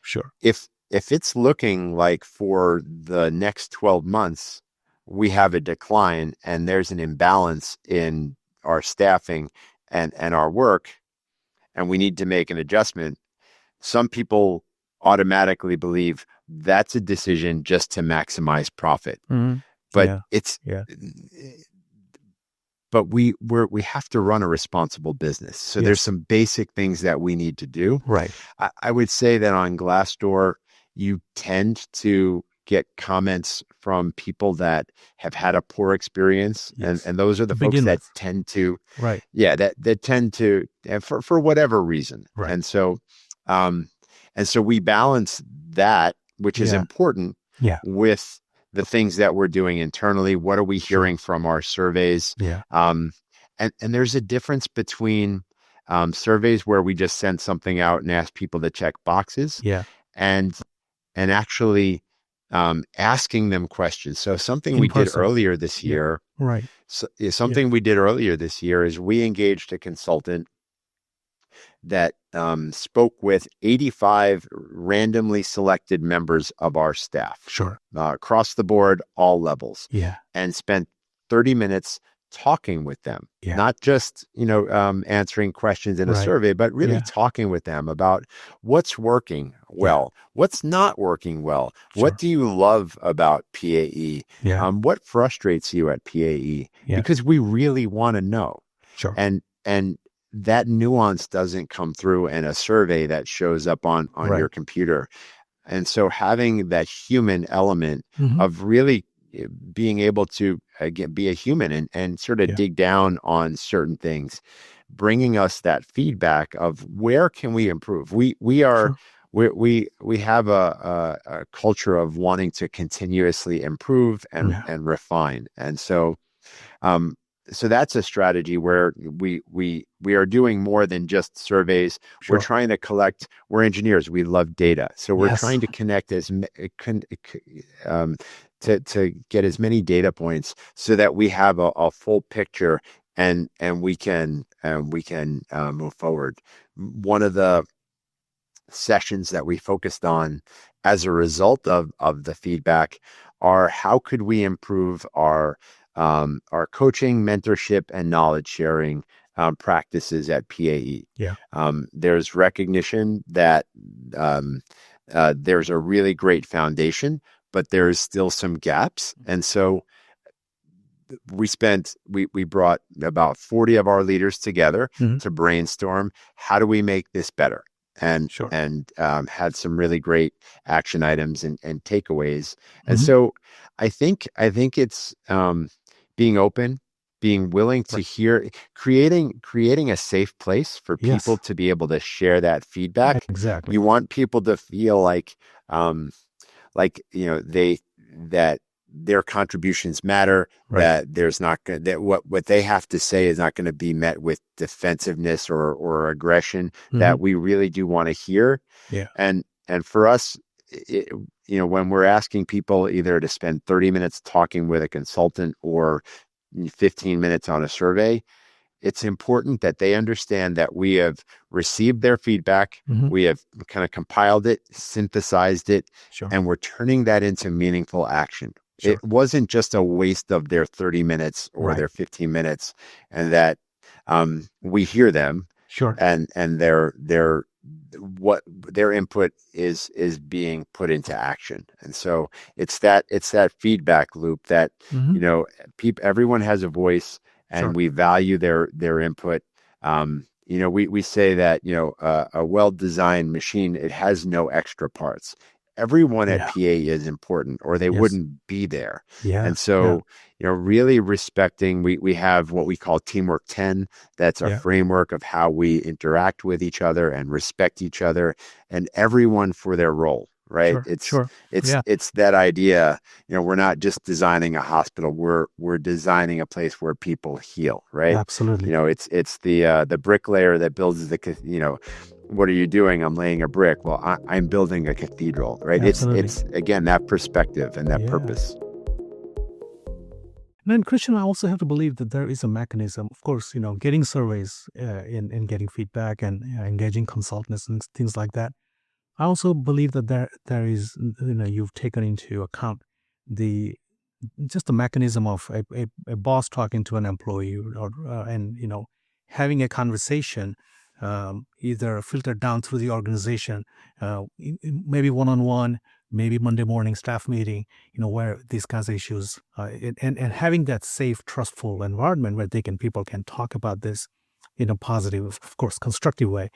Sure. If it's looking like for the next 12 months, we have a decline and there's an imbalance in our staffing and our work, and we need to make an adjustment, some people automatically believe that's a decision just to maximize profit. Mm-hmm. But but we have to run a responsible business. So there's some basic things that we need to do. Right. I would say that on Glassdoor, you tend to get comments from people that have had a poor experience. Yes. And those are the folks that tend to, that tend to, for whatever reason. Right. And so we balance that, which is important, with the things that we're doing internally. What are we hearing from our surveys? Yeah. And there's a difference between surveys where we just send something out and ask people to check boxes, and actually asking them questions. So something we did earlier this year, we did earlier this year is we engaged a consultant that spoke with 85 randomly selected members of our staff, across the board, all levels, and spent 30 minutes talking with them, not just answering questions in a survey, but really talking with them about what's working well, what's not working well, what do you love about PAE, what frustrates you at PAE, because we really want to know. And that nuance doesn't come through in a survey that shows up on your computer. And so having that human element of really being able to again be a human and sort of dig down on certain things, bringing us that feedback of where can we improve. We have a culture of wanting to continuously improve and refine. And so so that's a strategy where we are doing more than just surveys. We're trying to collect. We're engineers. We love data, so we're trying to connect to get as many data points so that we have a full picture and we can move forward. One of the sessions that we focused on as a result of the feedback are how could we improve our our coaching, mentorship, and knowledge sharing practices at PAE. Yeah. There's recognition that there's a really great foundation, but there's still some gaps. And so we brought about 40 of our leaders together to brainstorm, how do we make this better? And had some really great action items and takeaways. And so I think it's being open, being willing to hear, creating a safe place for people to be able to share that feedback. Exactly. You want people to feel like that their contributions matter, that there's not that what they have to say is not going to be met with defensiveness or aggression, that we really do want to hear. Yeah. And for us, when we're asking people either to spend 30 minutes talking with a consultant or 15 minutes on a survey, it's important that they understand that we have received their feedback, we have kind of compiled it, synthesized it, and we're turning that into meaningful action. It wasn't just a waste of their 30 minutes or their 15 minutes, and that we hear them, and what their input is being put into action. And so it's that feedback loop that everyone has a voice, and we value their input. We say that a well-designed machine, it has no extra parts. Everyone at PA is important, or they wouldn't be there. And so, really respecting, we have what we call Teamwork 10. That's a framework of how we interact with each other and respect each other, and everyone for their role, right? It's that idea, we're not just designing a hospital, we're designing a place where people heal, right? Absolutely. It's the bricklayer that builds what are you doing? I'm laying a brick. Well, I'm building a cathedral, right? Absolutely. It's again, that perspective and that purpose. And then, Christian, I also have to believe that there is a mechanism, of course, getting surveys in getting feedback and engaging consultants and things like that. I also believe that there is, you've taken into account just the mechanism of a boss talking to an employee and having a conversation, either filtered down through the organization, maybe one-on-one, maybe Monday morning staff meeting, where these kinds of issues, and having that safe, trustful environment where people can talk about this in a positive, of course, constructive way.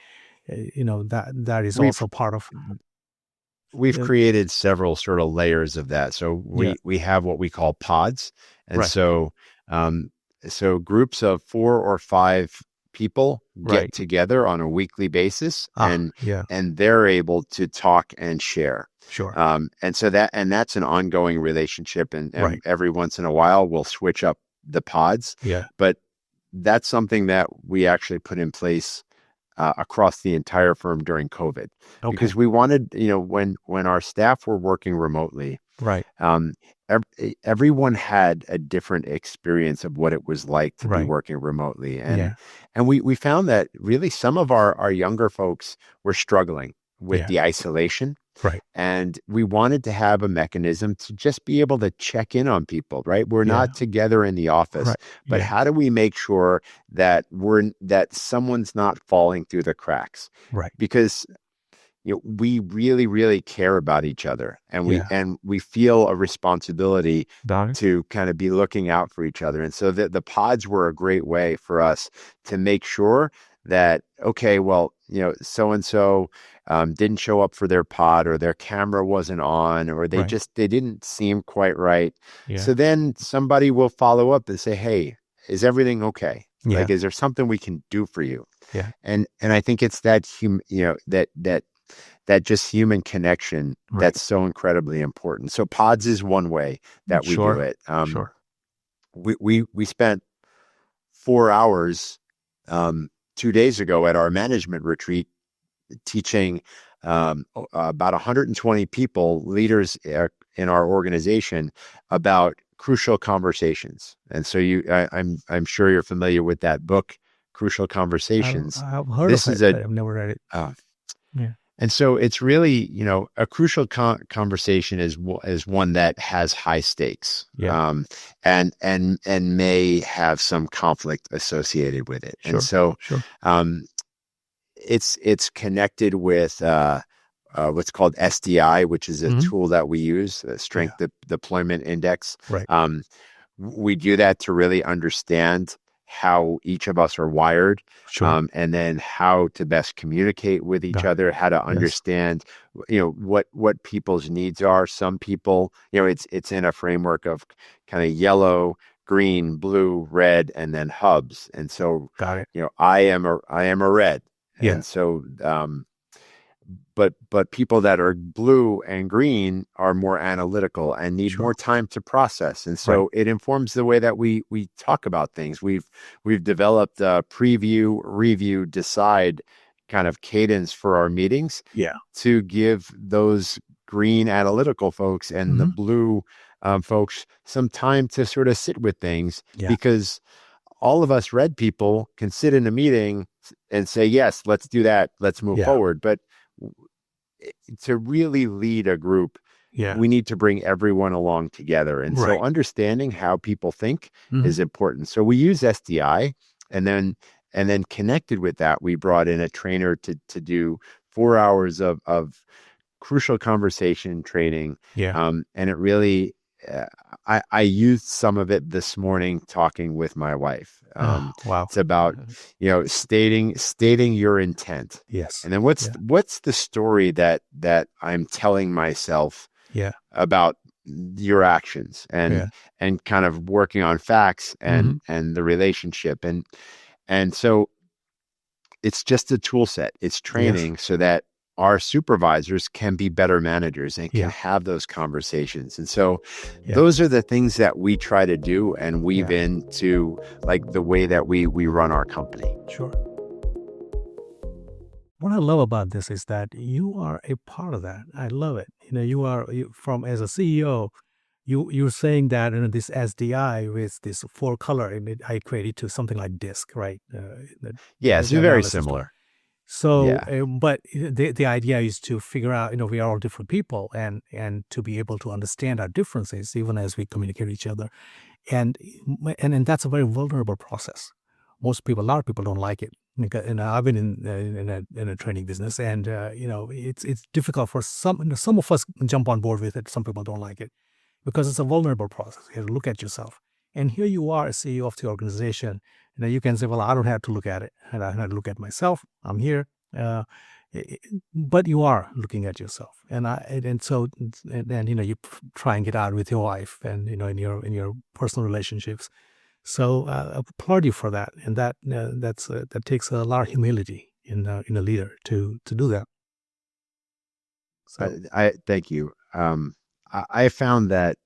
That is also part of. We've created several sort of layers of that. So we have what we call pods, and so groups of 4 or 5 people get together on a weekly basis, and they're able to talk and share. And so that's an ongoing relationship, and every once in a while we'll switch up the pods. But that's something that we actually put in place across the entire firm during COVID, because we wanted, when our staff were working remotely, everyone had a different experience of what it was like to be working remotely. And we found that really some of our younger folks were struggling with the isolation. And we wanted to have a mechanism to just be able to check in on people, right? We're not together in the office, but how do we make sure that that someone's not falling through the cracks? Because we really, really care about each other, and we feel a responsibility to kind of be looking out for each other. And so the pods were a great way for us to make sure that, okay, well, so-and-so didn't show up for their pod, or their camera wasn't on, or they didn't seem quite right. So then somebody will follow up and say, hey, is everything okay? Like, is there something we can do for you? And I think it's that that just human connection that's so incredibly important. So pods is one way that we do it. We spent 4 hours 2 days ago at our management retreat teaching about 120 people, leaders in our organization, about crucial conversations. And so I'm sure you're familiar with that book, Crucial Conversations. I've heard of it, but I've never read it. And so it's really, a crucial conversation is one that has high stakes, Yeah. and may have some conflict associated with it. And Sure. so, Sure. um, it's connected with what's called SDI, which is a Hmm. tool that we use, the Yeah. Strength Deployment Index. Right. We do that to really understand how each of us are wired, Sure. and then how to best communicate with each Got it. other, how to Yes. understand, what people's needs are. Some people, it's in a framework of kind of yellow, green, blue, red, and then hubs. And so, Got it. I am a red. Yeah. And so, but people that are blue and green are more analytical and need Sure. more time to process. And Right. so it informs the way that we talk about things. We've developed a preview, review, decide kind of cadence for our meetings Yeah. to give those green analytical folks and the Hmm. blue folks some time to sort of sit with things, Yeah. because all of us red people can sit in a meeting and say, yes, let's do that, let's move Yeah. forward. But to really lead a group, Yeah. we need to bring everyone along together. And so Right. understanding how people think Hmm. is important. So we use SDI, and then connected with that, we brought in a trainer to do 4 hours of crucial conversation training. Yeah. And it really, uh, I used some of it this morning talking with my wife. Oh, wow. It's about, stating your intent. Yes. And then what's Yeah. what's the story that I'm telling myself Yeah. about your actions, Yeah. and kind of working on facts Hmm. and the relationship. And so it's just a tool set. It's Yes. training so that our supervisors can be better managers and can Yeah. have those conversations. And so Yeah. those are the things that we try to do and weave Yeah. into, like, the way that we run our company. Sure. What I love about this is that you are a part of that. I love it. From as a CEO, you're saying that this SDI with this four color, and I equate it to something like DISC, right? Yeah, The so very analysis tool. similar. So, Yeah. but the idea is to figure out, we are all different people, and to be able to understand our differences, even as we communicate with each other, and and that's a very vulnerable process. A lot of people don't like it. I've been in a training business, and it's difficult for some of us jump on board with it. Some people don't like it because it's a vulnerable process. You have to look at yourself. And here you are, a CEO of the organization. You can say, well, I don't have to look at it. And I have to look at myself. I'm here. Uh, but you are looking at yourself. And you try and get out with your wife and, in your personal relationships. So I applaud you for that. And that takes a lot of humility in a leader to do that. So, I thank you. I found that,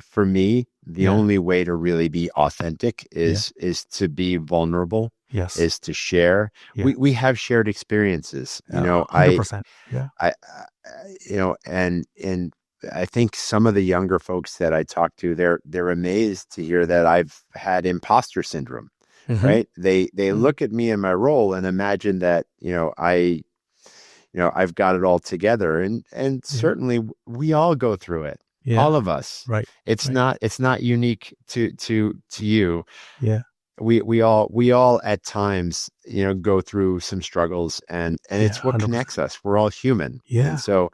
for me, the yeah, only way to really be authentic yeah, is to be vulnerable, yes, is to share. yeah, We have shared experiences. 100%. Yeah, And I think some of the younger folks that I talk to, they're amazed to hear that I've had imposter syndrome, hmm, right? They look at me in my role and imagine that, I've got it all together. And yeah, certainly we all go through it. yeah, All of us. right, It's right, not unique to you. yeah, We all at times, go through some struggles, and yeah, it's what 100%. connects us. We're all human. And Yeah, so,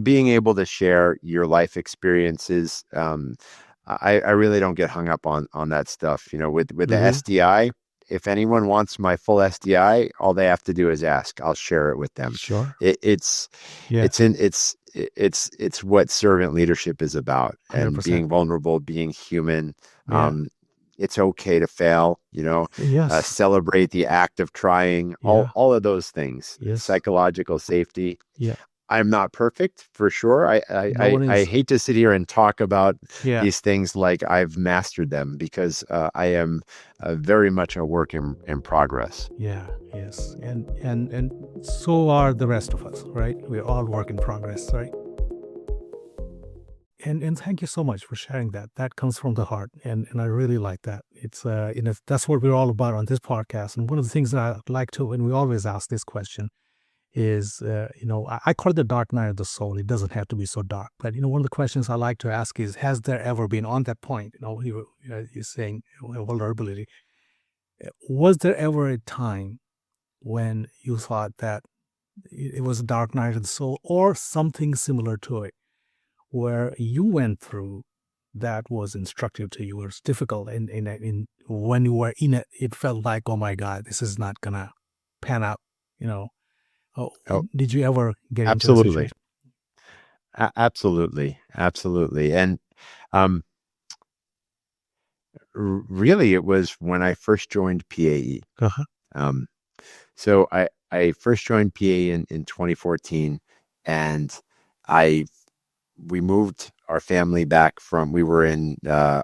being able to share your life experiences, I really don't get hung up on that stuff. With the hmm, SDI, if anyone wants my full SDI, all they have to do is ask. I'll share it with them. sure, It, it's yeah, it's in it's what servant leadership is about, and 100%. being vulnerable, being human. Yeah, Um, it's okay to fail, yes, celebrate the act of trying, all yeah, all of those things. yes, Psychological safety. yeah. I'm not perfect, for sure. I, I, No I one I is. hate to sit here and talk about Yeah, these things like I've mastered them, because I am very much a work in progress. yeah, yes, and so are the rest of us, right? We're all work in progress, right? And thank you so much for sharing that. That comes from the heart, and I really like that. It's that's what we're all about on this podcast. And one of the things that I like to, and we always ask this question, is, I call it the dark night of the soul. It doesn't have to be so dark. But, one of the questions I like to ask is, has there ever been on that point, you're saying vulnerability, was there ever a time when you thought that it was a dark night of the soul or something similar to it, where you went through that was instructive to you, or it's difficult, in when you were in it, it felt like, oh my God, this is not gonna pan out, Oh, Oh, did you ever get into a absolutely. situation? Absolutely. Absolutely. And um, really, it was when I first joined PAE. Uh-huh. Um, so I first joined PAE in 2014, and I we moved our family back we were in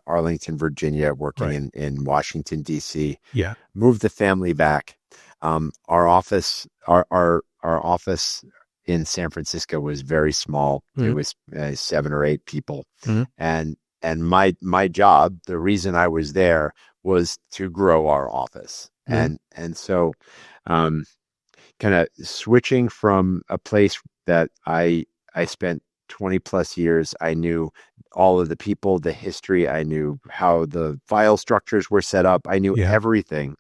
Arlington, Virginia, working Right. in Washington, D.C., Yeah. moved the family back. Our office in San Francisco was very small. It Mm-hmm. was 7 or 8 people, Mm-hmm. and my job, the reason I was there, was to grow our office, Mm-hmm. and so um, kind of switching from a place that I spent 20 plus years. I knew all of the people, the history. I knew how the file structures were set up. I knew Yeah. everything,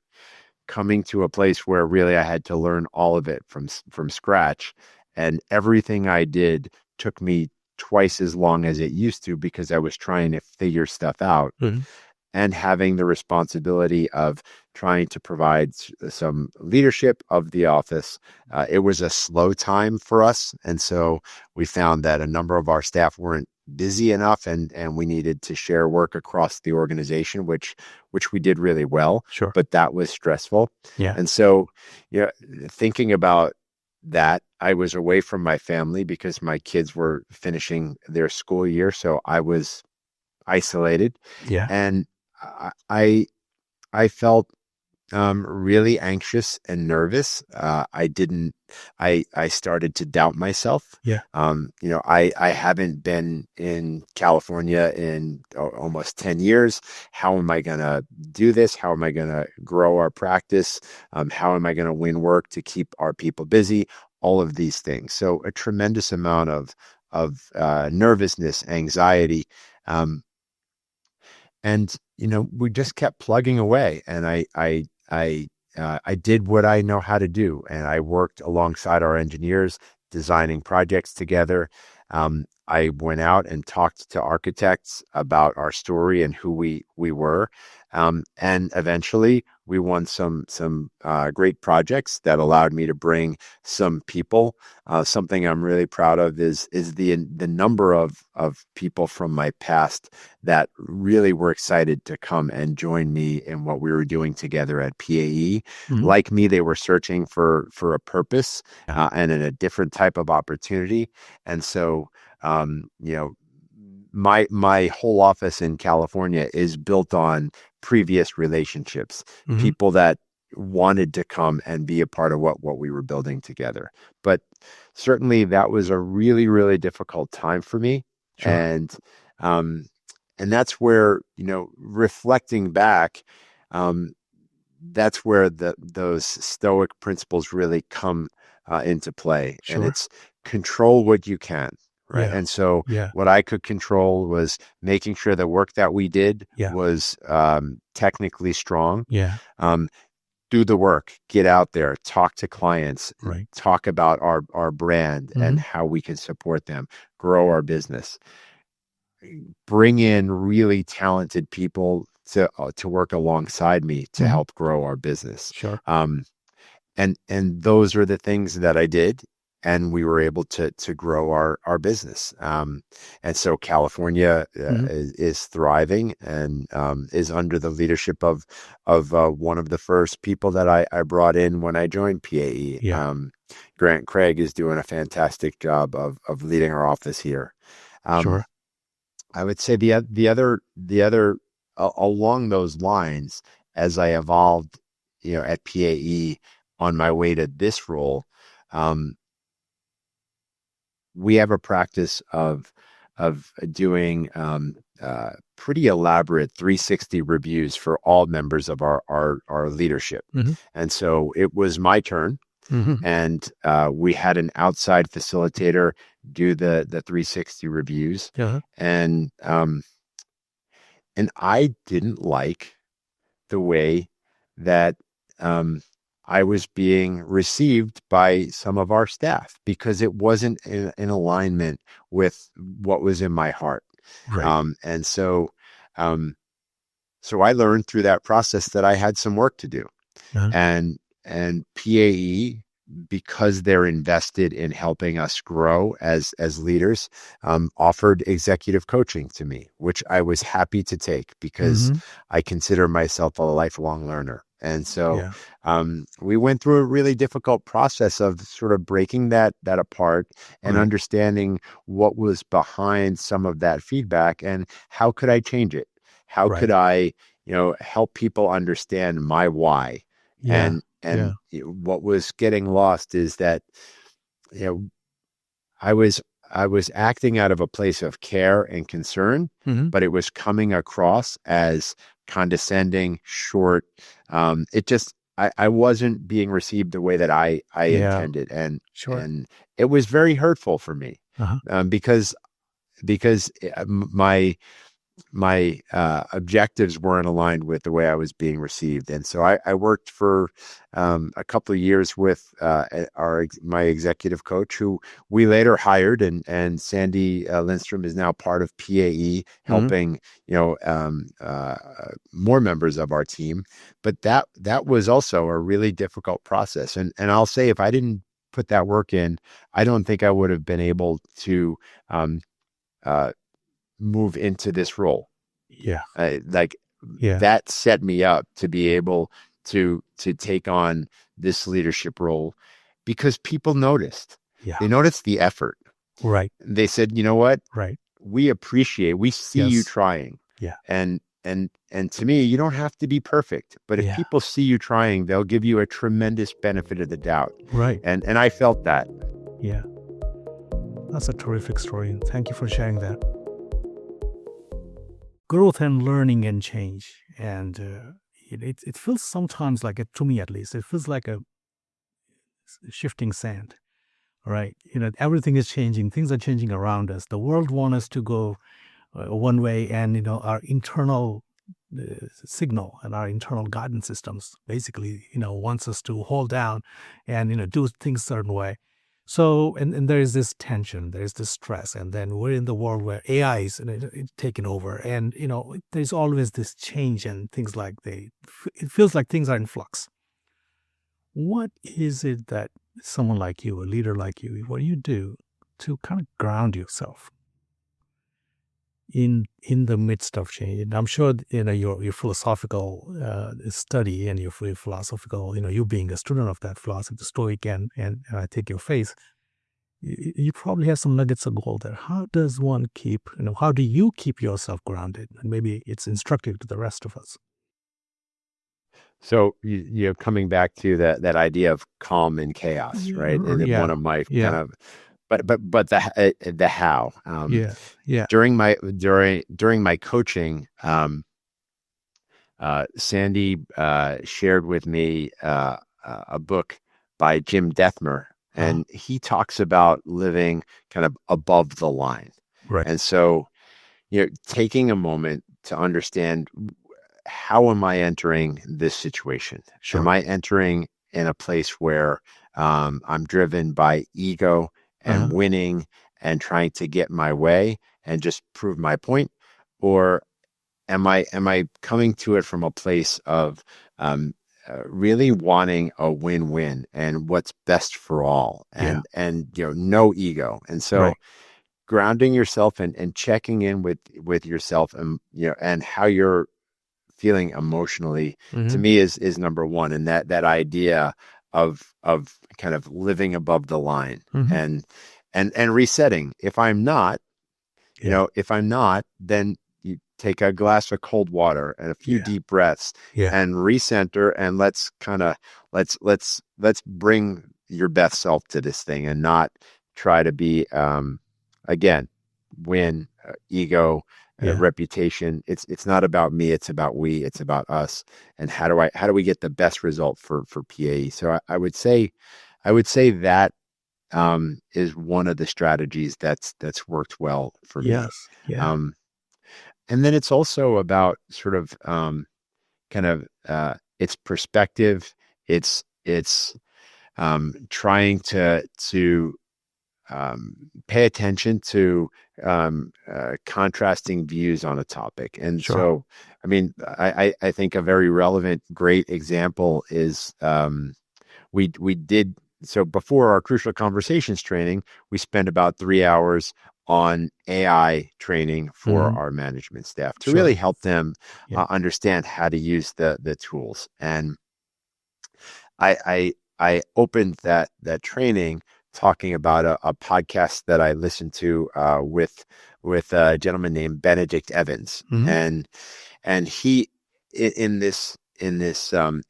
coming to a place where really I had to learn all of it from scratch, and everything I did took me twice as long as it used to because I was trying to figure stuff out Mm-hmm. and having the responsibility of trying to provide some leadership of the office. It was a slow time for us. And so we found that a number of our staff weren't busy enough, and we needed to share work across the organization, which we did really well, Sure. but that was stressful. Yeah. And so, you know, thinking about that, I was away from my family because my kids were finishing their school year. So I was isolated, Yeah. and I I felt really anxious and nervous. I didn't. I started to doubt myself. Yeah. I haven't been in California in almost 10 years. How am I going to do this? How am I going to grow our practice? How am I going to win work to keep our people busy? All of these things. So a tremendous amount of nervousness, anxiety. Um, and we just kept plugging away, and I did what I know how to do, and I worked alongside our engineers designing projects together. I went out and talked to architects about our story and who we were, and eventually we won some great projects that allowed me to bring some people. Something I'm really proud of is the number of people from my past that really were excited to come and join me in what we were doing together at PAE. Mm-hmm. Like me, they were searching for a purpose, Yeah. and in a different type of opportunity. And so, um, you know, my whole office in California is built on previous relationships, Mm-hmm. people that wanted to come and be a part of what we were building together. But certainly that was a really, really difficult time for me. Sure. And um, and that's where, reflecting back, um, that's where those Stoic principles really come into play. And Sure. it's control what you can, right? Yeah. And so Yeah. what I could control was making sure the work that we did Yeah. was technically strong. Yeah. Um, do the work, get out there, talk to clients, Right. talk about our brand and Mm-hmm. how we can support them, grow our business, bring in really talented people to work alongside me to Mm-hmm. help grow our business. Sure. Um, and those are the things that I did, and we were able to grow our business. And so California Mm-hmm. is thriving, and is under the leadership of one of the first people that I brought in when I joined PAE. Yeah. Grant Craig is doing a fantastic job of leading our office here. Um, Sure. I would say the other along those lines, as I evolved, at PAE on my way to this role, um, we have a practice of doing pretty elaborate 360 reviews for all members of our leadership. Mm-hmm. And so it was my turn Mm-hmm. and we had an outside facilitator do the 360 reviews, Yeah. and I didn't like the way that um, I was being received by some of our staff because it wasn't in alignment with what was in my heart. Right. And um, so I learned through that process that I had some work to do. Uh-huh. And PAE, because they're invested in helping us grow as leaders, offered executive coaching to me, which I was happy to take because Mm-hmm. I consider myself a lifelong learner. And so Yeah. we went through a really difficult process of sort of breaking that apart and Right. understanding what was behind some of that feedback and how could I change it? How could Right. I, help people understand my why? Yeah. And Yeah. what was getting lost is that you know I was I was acting out of a place of care and concern, Mm-hmm. but it was coming across as condescending, short. It just I wasn't being received the way that I Yeah. intended, Sure. and it was very hurtful for me Uh-huh. because my objectives weren't aligned with the way I was being received. And so I worked for a couple of years with my executive coach, who we later hired, and Sandy Lindstrom is now part of PAE, Mm-hmm. helping more members of our team. But that was also a really difficult process. And I'll say, if I didn't put that work in, I don't think I would have been able to um, uh, move into this role. Yeah. Like Yeah. that set me up to be able to take on this leadership role because people noticed. Yeah. They noticed the effort. Right. They said, "You know what? Right. We see you Yes. trying." Yeah. And to me, you don't have to be perfect, but if Yeah. people see you trying, they'll give you a tremendous benefit of the doubt. Right. And I felt that. Yeah. That's a terrific story. Thank you for sharing that. Growth and learning and change. And it feels sometimes like, to me at least, it feels like a shifting sand, right? Everything is changing. Things are changing around us. The world wants us to go one way, and our internal signal and our internal guidance systems basically wants us to hold down and do things a certain way. So and there is this tension, there is this stress, and then we're in the world where AI is taking over, and there's always this change, and things like it feels like things are in flux. What is it that someone like you, a leader like you, what do you do to kind of ground yourself in the midst of change? And I'm sure your philosophical study and your philosophical, you being a student of that philosophy, the Stoic, and I take your faith, you probably have some nuggets of gold there. How does one keep, how do you keep yourself grounded? And maybe it's instructive to the rest of us. So you're coming back to that idea of calm in chaos, right? And then one Yeah, of my kind yeah, of, but the how. yeah, yeah. During my coaching, Sandy shared with me a book by Jim Dethmer, Uh-huh. and he talks about living kind of above the line. Right. And so, taking a moment to understand, how am I entering this situation? Am Sure. I entering in a place where I'm driven by ego Uh-huh. and winning and trying to get my way and just prove my point? Or am I coming to it from a place of really wanting a win-win and what's best for all, Yeah. and no ego? And so Right. grounding yourself and checking in with yourself, and how you're feeling emotionally, to Mm-hmm. me, is number one. And that idea of kind of living above the line, Mm-hmm. and resetting. Yeah. If I'm not, then you take a glass of cold water and a few Yeah. deep breaths Yeah. and recenter, and let's bring your best self to this thing and not try to be, again, win, ego, Yeah. reputation. It's not about me, it's about we, it's about us. And how do we get the best result for PAE? So I would say I would say that is one of the strategies that's worked well for me. Yes. Yeah. Um, and then it's also about sort of kind of its perspective. It's trying to pay attention to contrasting views on a topic. And Sure. so, I mean, I think a very relevant, great example is we did so before our Crucial Conversations training, we spent about 3 hours on AI training for Hmm. our management staff to Sure. really help them Yeah. understand how to use the tools. And I opened that training talking about a podcast that I listened to with a gentleman named Benedict Evans, Hmm. and he in this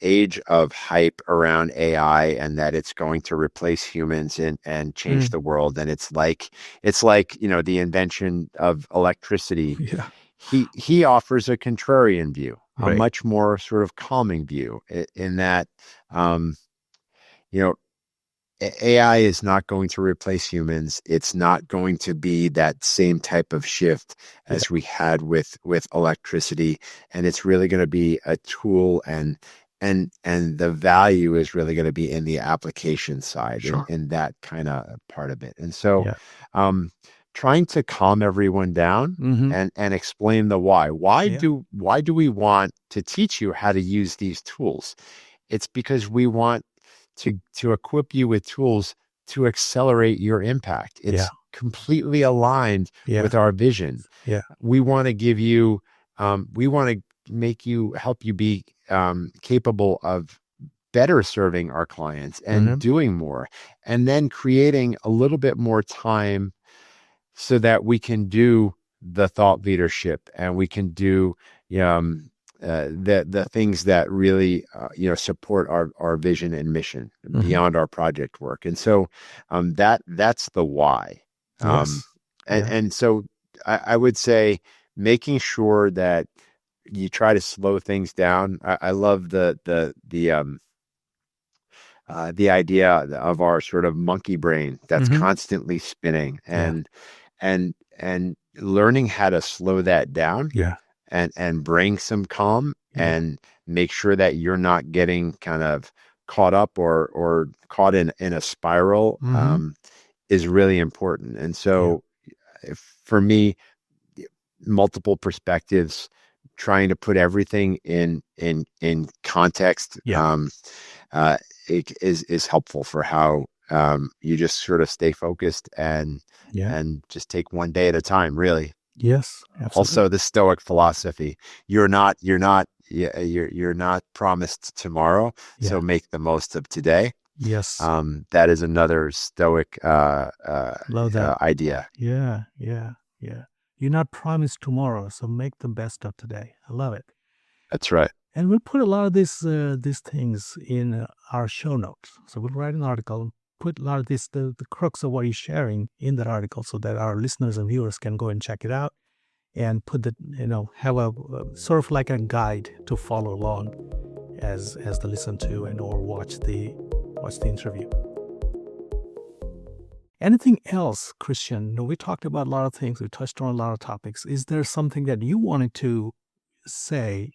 age of hype around AI and that it's going to replace humans and change Mm. the world, and it's like the invention of electricity. Yeah. He offers a contrarian view, a Right. much more sort of calming view in that um, you know AI is not going to replace humans. It's not going to be that same type of shift Yeah. as we had with electricity, and it's really going to be a tool, and the value is really going to be in the application side, Sure. in that kind of part of it. And so, Yeah. um, trying to calm everyone down Hmm. and explain the why. Why Yeah. do we want to teach you how to use these tools? It's because we want to equip you with tools to accelerate your impact. Yeah. It's completely aligned Yeah. with our vision. Yeah. We want to give you, we want to help you be capable of better serving our clients and Hmm. doing more, and then creating a little bit more time so that we can do the thought leadership and we can do um, the things that really support our vision and mission Hmm. beyond our project work. And so that's the why. Um, Yes. and Yeah. and so I would say making sure that you try to slow things down. I love the idea of our sort of monkey brain that's Hmm. constantly spinning, Yeah. and learning how to slow that down Yeah. and bring some calm Yeah. and make sure that you're not getting kind of caught up or caught in a spiral Hmm. is really important. And Yeah. so for me, multiple perspectives, trying to put everything in context, Yeah. uh, it is helpful for how you just sort of stay focused Yeah. and just take one day at a time, really. Yes. Absolutely. Also, the Stoic philosophy: you're not promised tomorrow, Yeah. so make the most of today. Yes. That is another Stoic Love that. idea. Yeah. Yeah. Yeah. You're not promised tomorrow, so make the best of today. I love it. That's right. And we'll put a lot of these things in our show notes. So we'll write an article, put a lot of this, the crux of what you're sharing in that article, so that our listeners and viewers can go and check it out and put the, have a sort of like a guide to follow along as they listen to and or watch the interview. Anything else, Christian? We talked about a lot of things. We touched on a lot of topics. Is there something that you wanted to say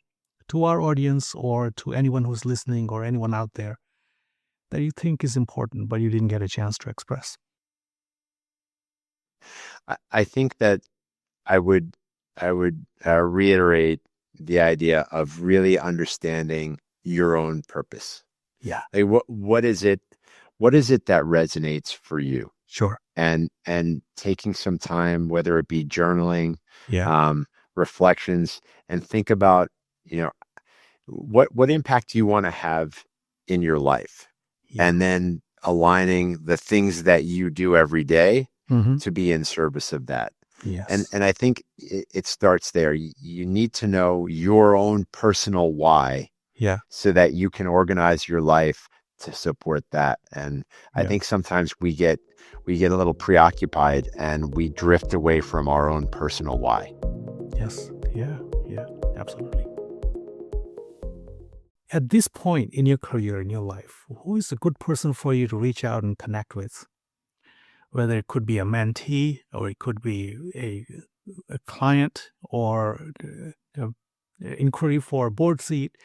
to our audience or to anyone who's listening or anyone out there that you think is important, but you didn't get a chance to express? I think that I would reiterate the idea of really understanding your own purpose. Yeah, Like what is it that resonates for you? sure. And taking some time, whether it be journaling, Yeah, um, reflections, and think about, you know, what impact do you want to have in your life? yeah. And then aligning the things that you do every day Mm-hmm. to be in service of that. And Yes. and I think it starts there. You need to know your own personal why Yeah, so that you can organize your life to support that. And I yeah. think sometimes we get a little preoccupied and we drift away from our own personal why. Yes. Yeah, yeah. Absolutely. At this point in your career, in your life, who is a good person for you to reach out and connect with? Whether it could be a mentee, or it could be a client, or inquiry for a board seat.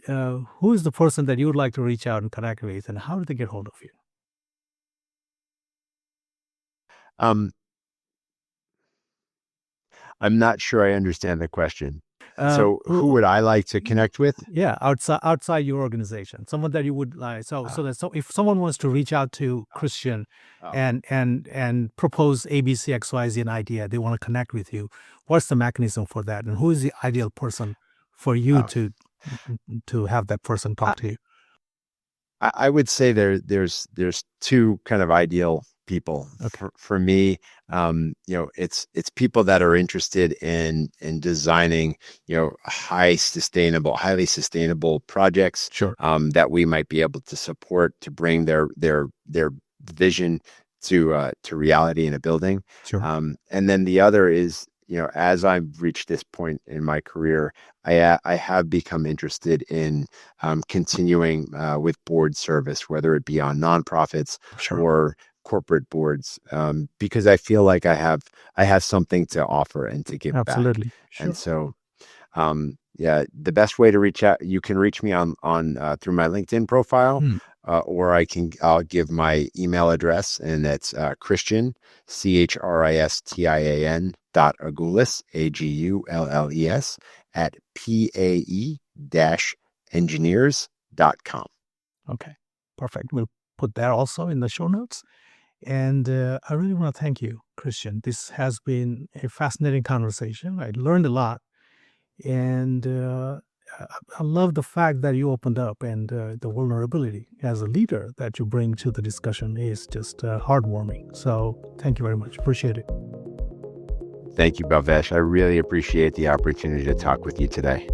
Who is the person that you would like to reach out and connect with, and how do they get hold of you? Um, I'm not sure I understand the question. So who would I like to connect with? Yeah, outside your organization, someone that you would like. So if someone wants to reach out to Christian and propose ABCXYZ an idea, they want to connect with you. What's the mechanism for that, and who is the ideal person for you to have that person talk to you? I would say there's two kind of ideal people. Okay. For me, it's people that are interested in designing, highly sustainable projects. Sure. That we might be able to support to bring their vision to reality in a building. Sure. And then the other is, as I've reached this point in my career, I have become interested in continuing with board service, whether it be on nonprofits or corporate boards, because I feel like I have something to offer and to give back. Absolutely. Sure. And so, the best way to reach out, you can reach me on through my LinkedIn profile, or I'll give my email address, and that's Christian, CHRISTIAN .Agulles, AGULLES @PAE-engineers.com. Okay, perfect. We'll put that also in the show notes. And I really want to thank you, Christian. This has been a fascinating conversation. I learned a lot. And I love the fact that you opened up, and the vulnerability as a leader that you bring to the discussion is just heartwarming. So thank you very much. Appreciate it. Thank you, Bhavesh. I really appreciate the opportunity to talk with you today.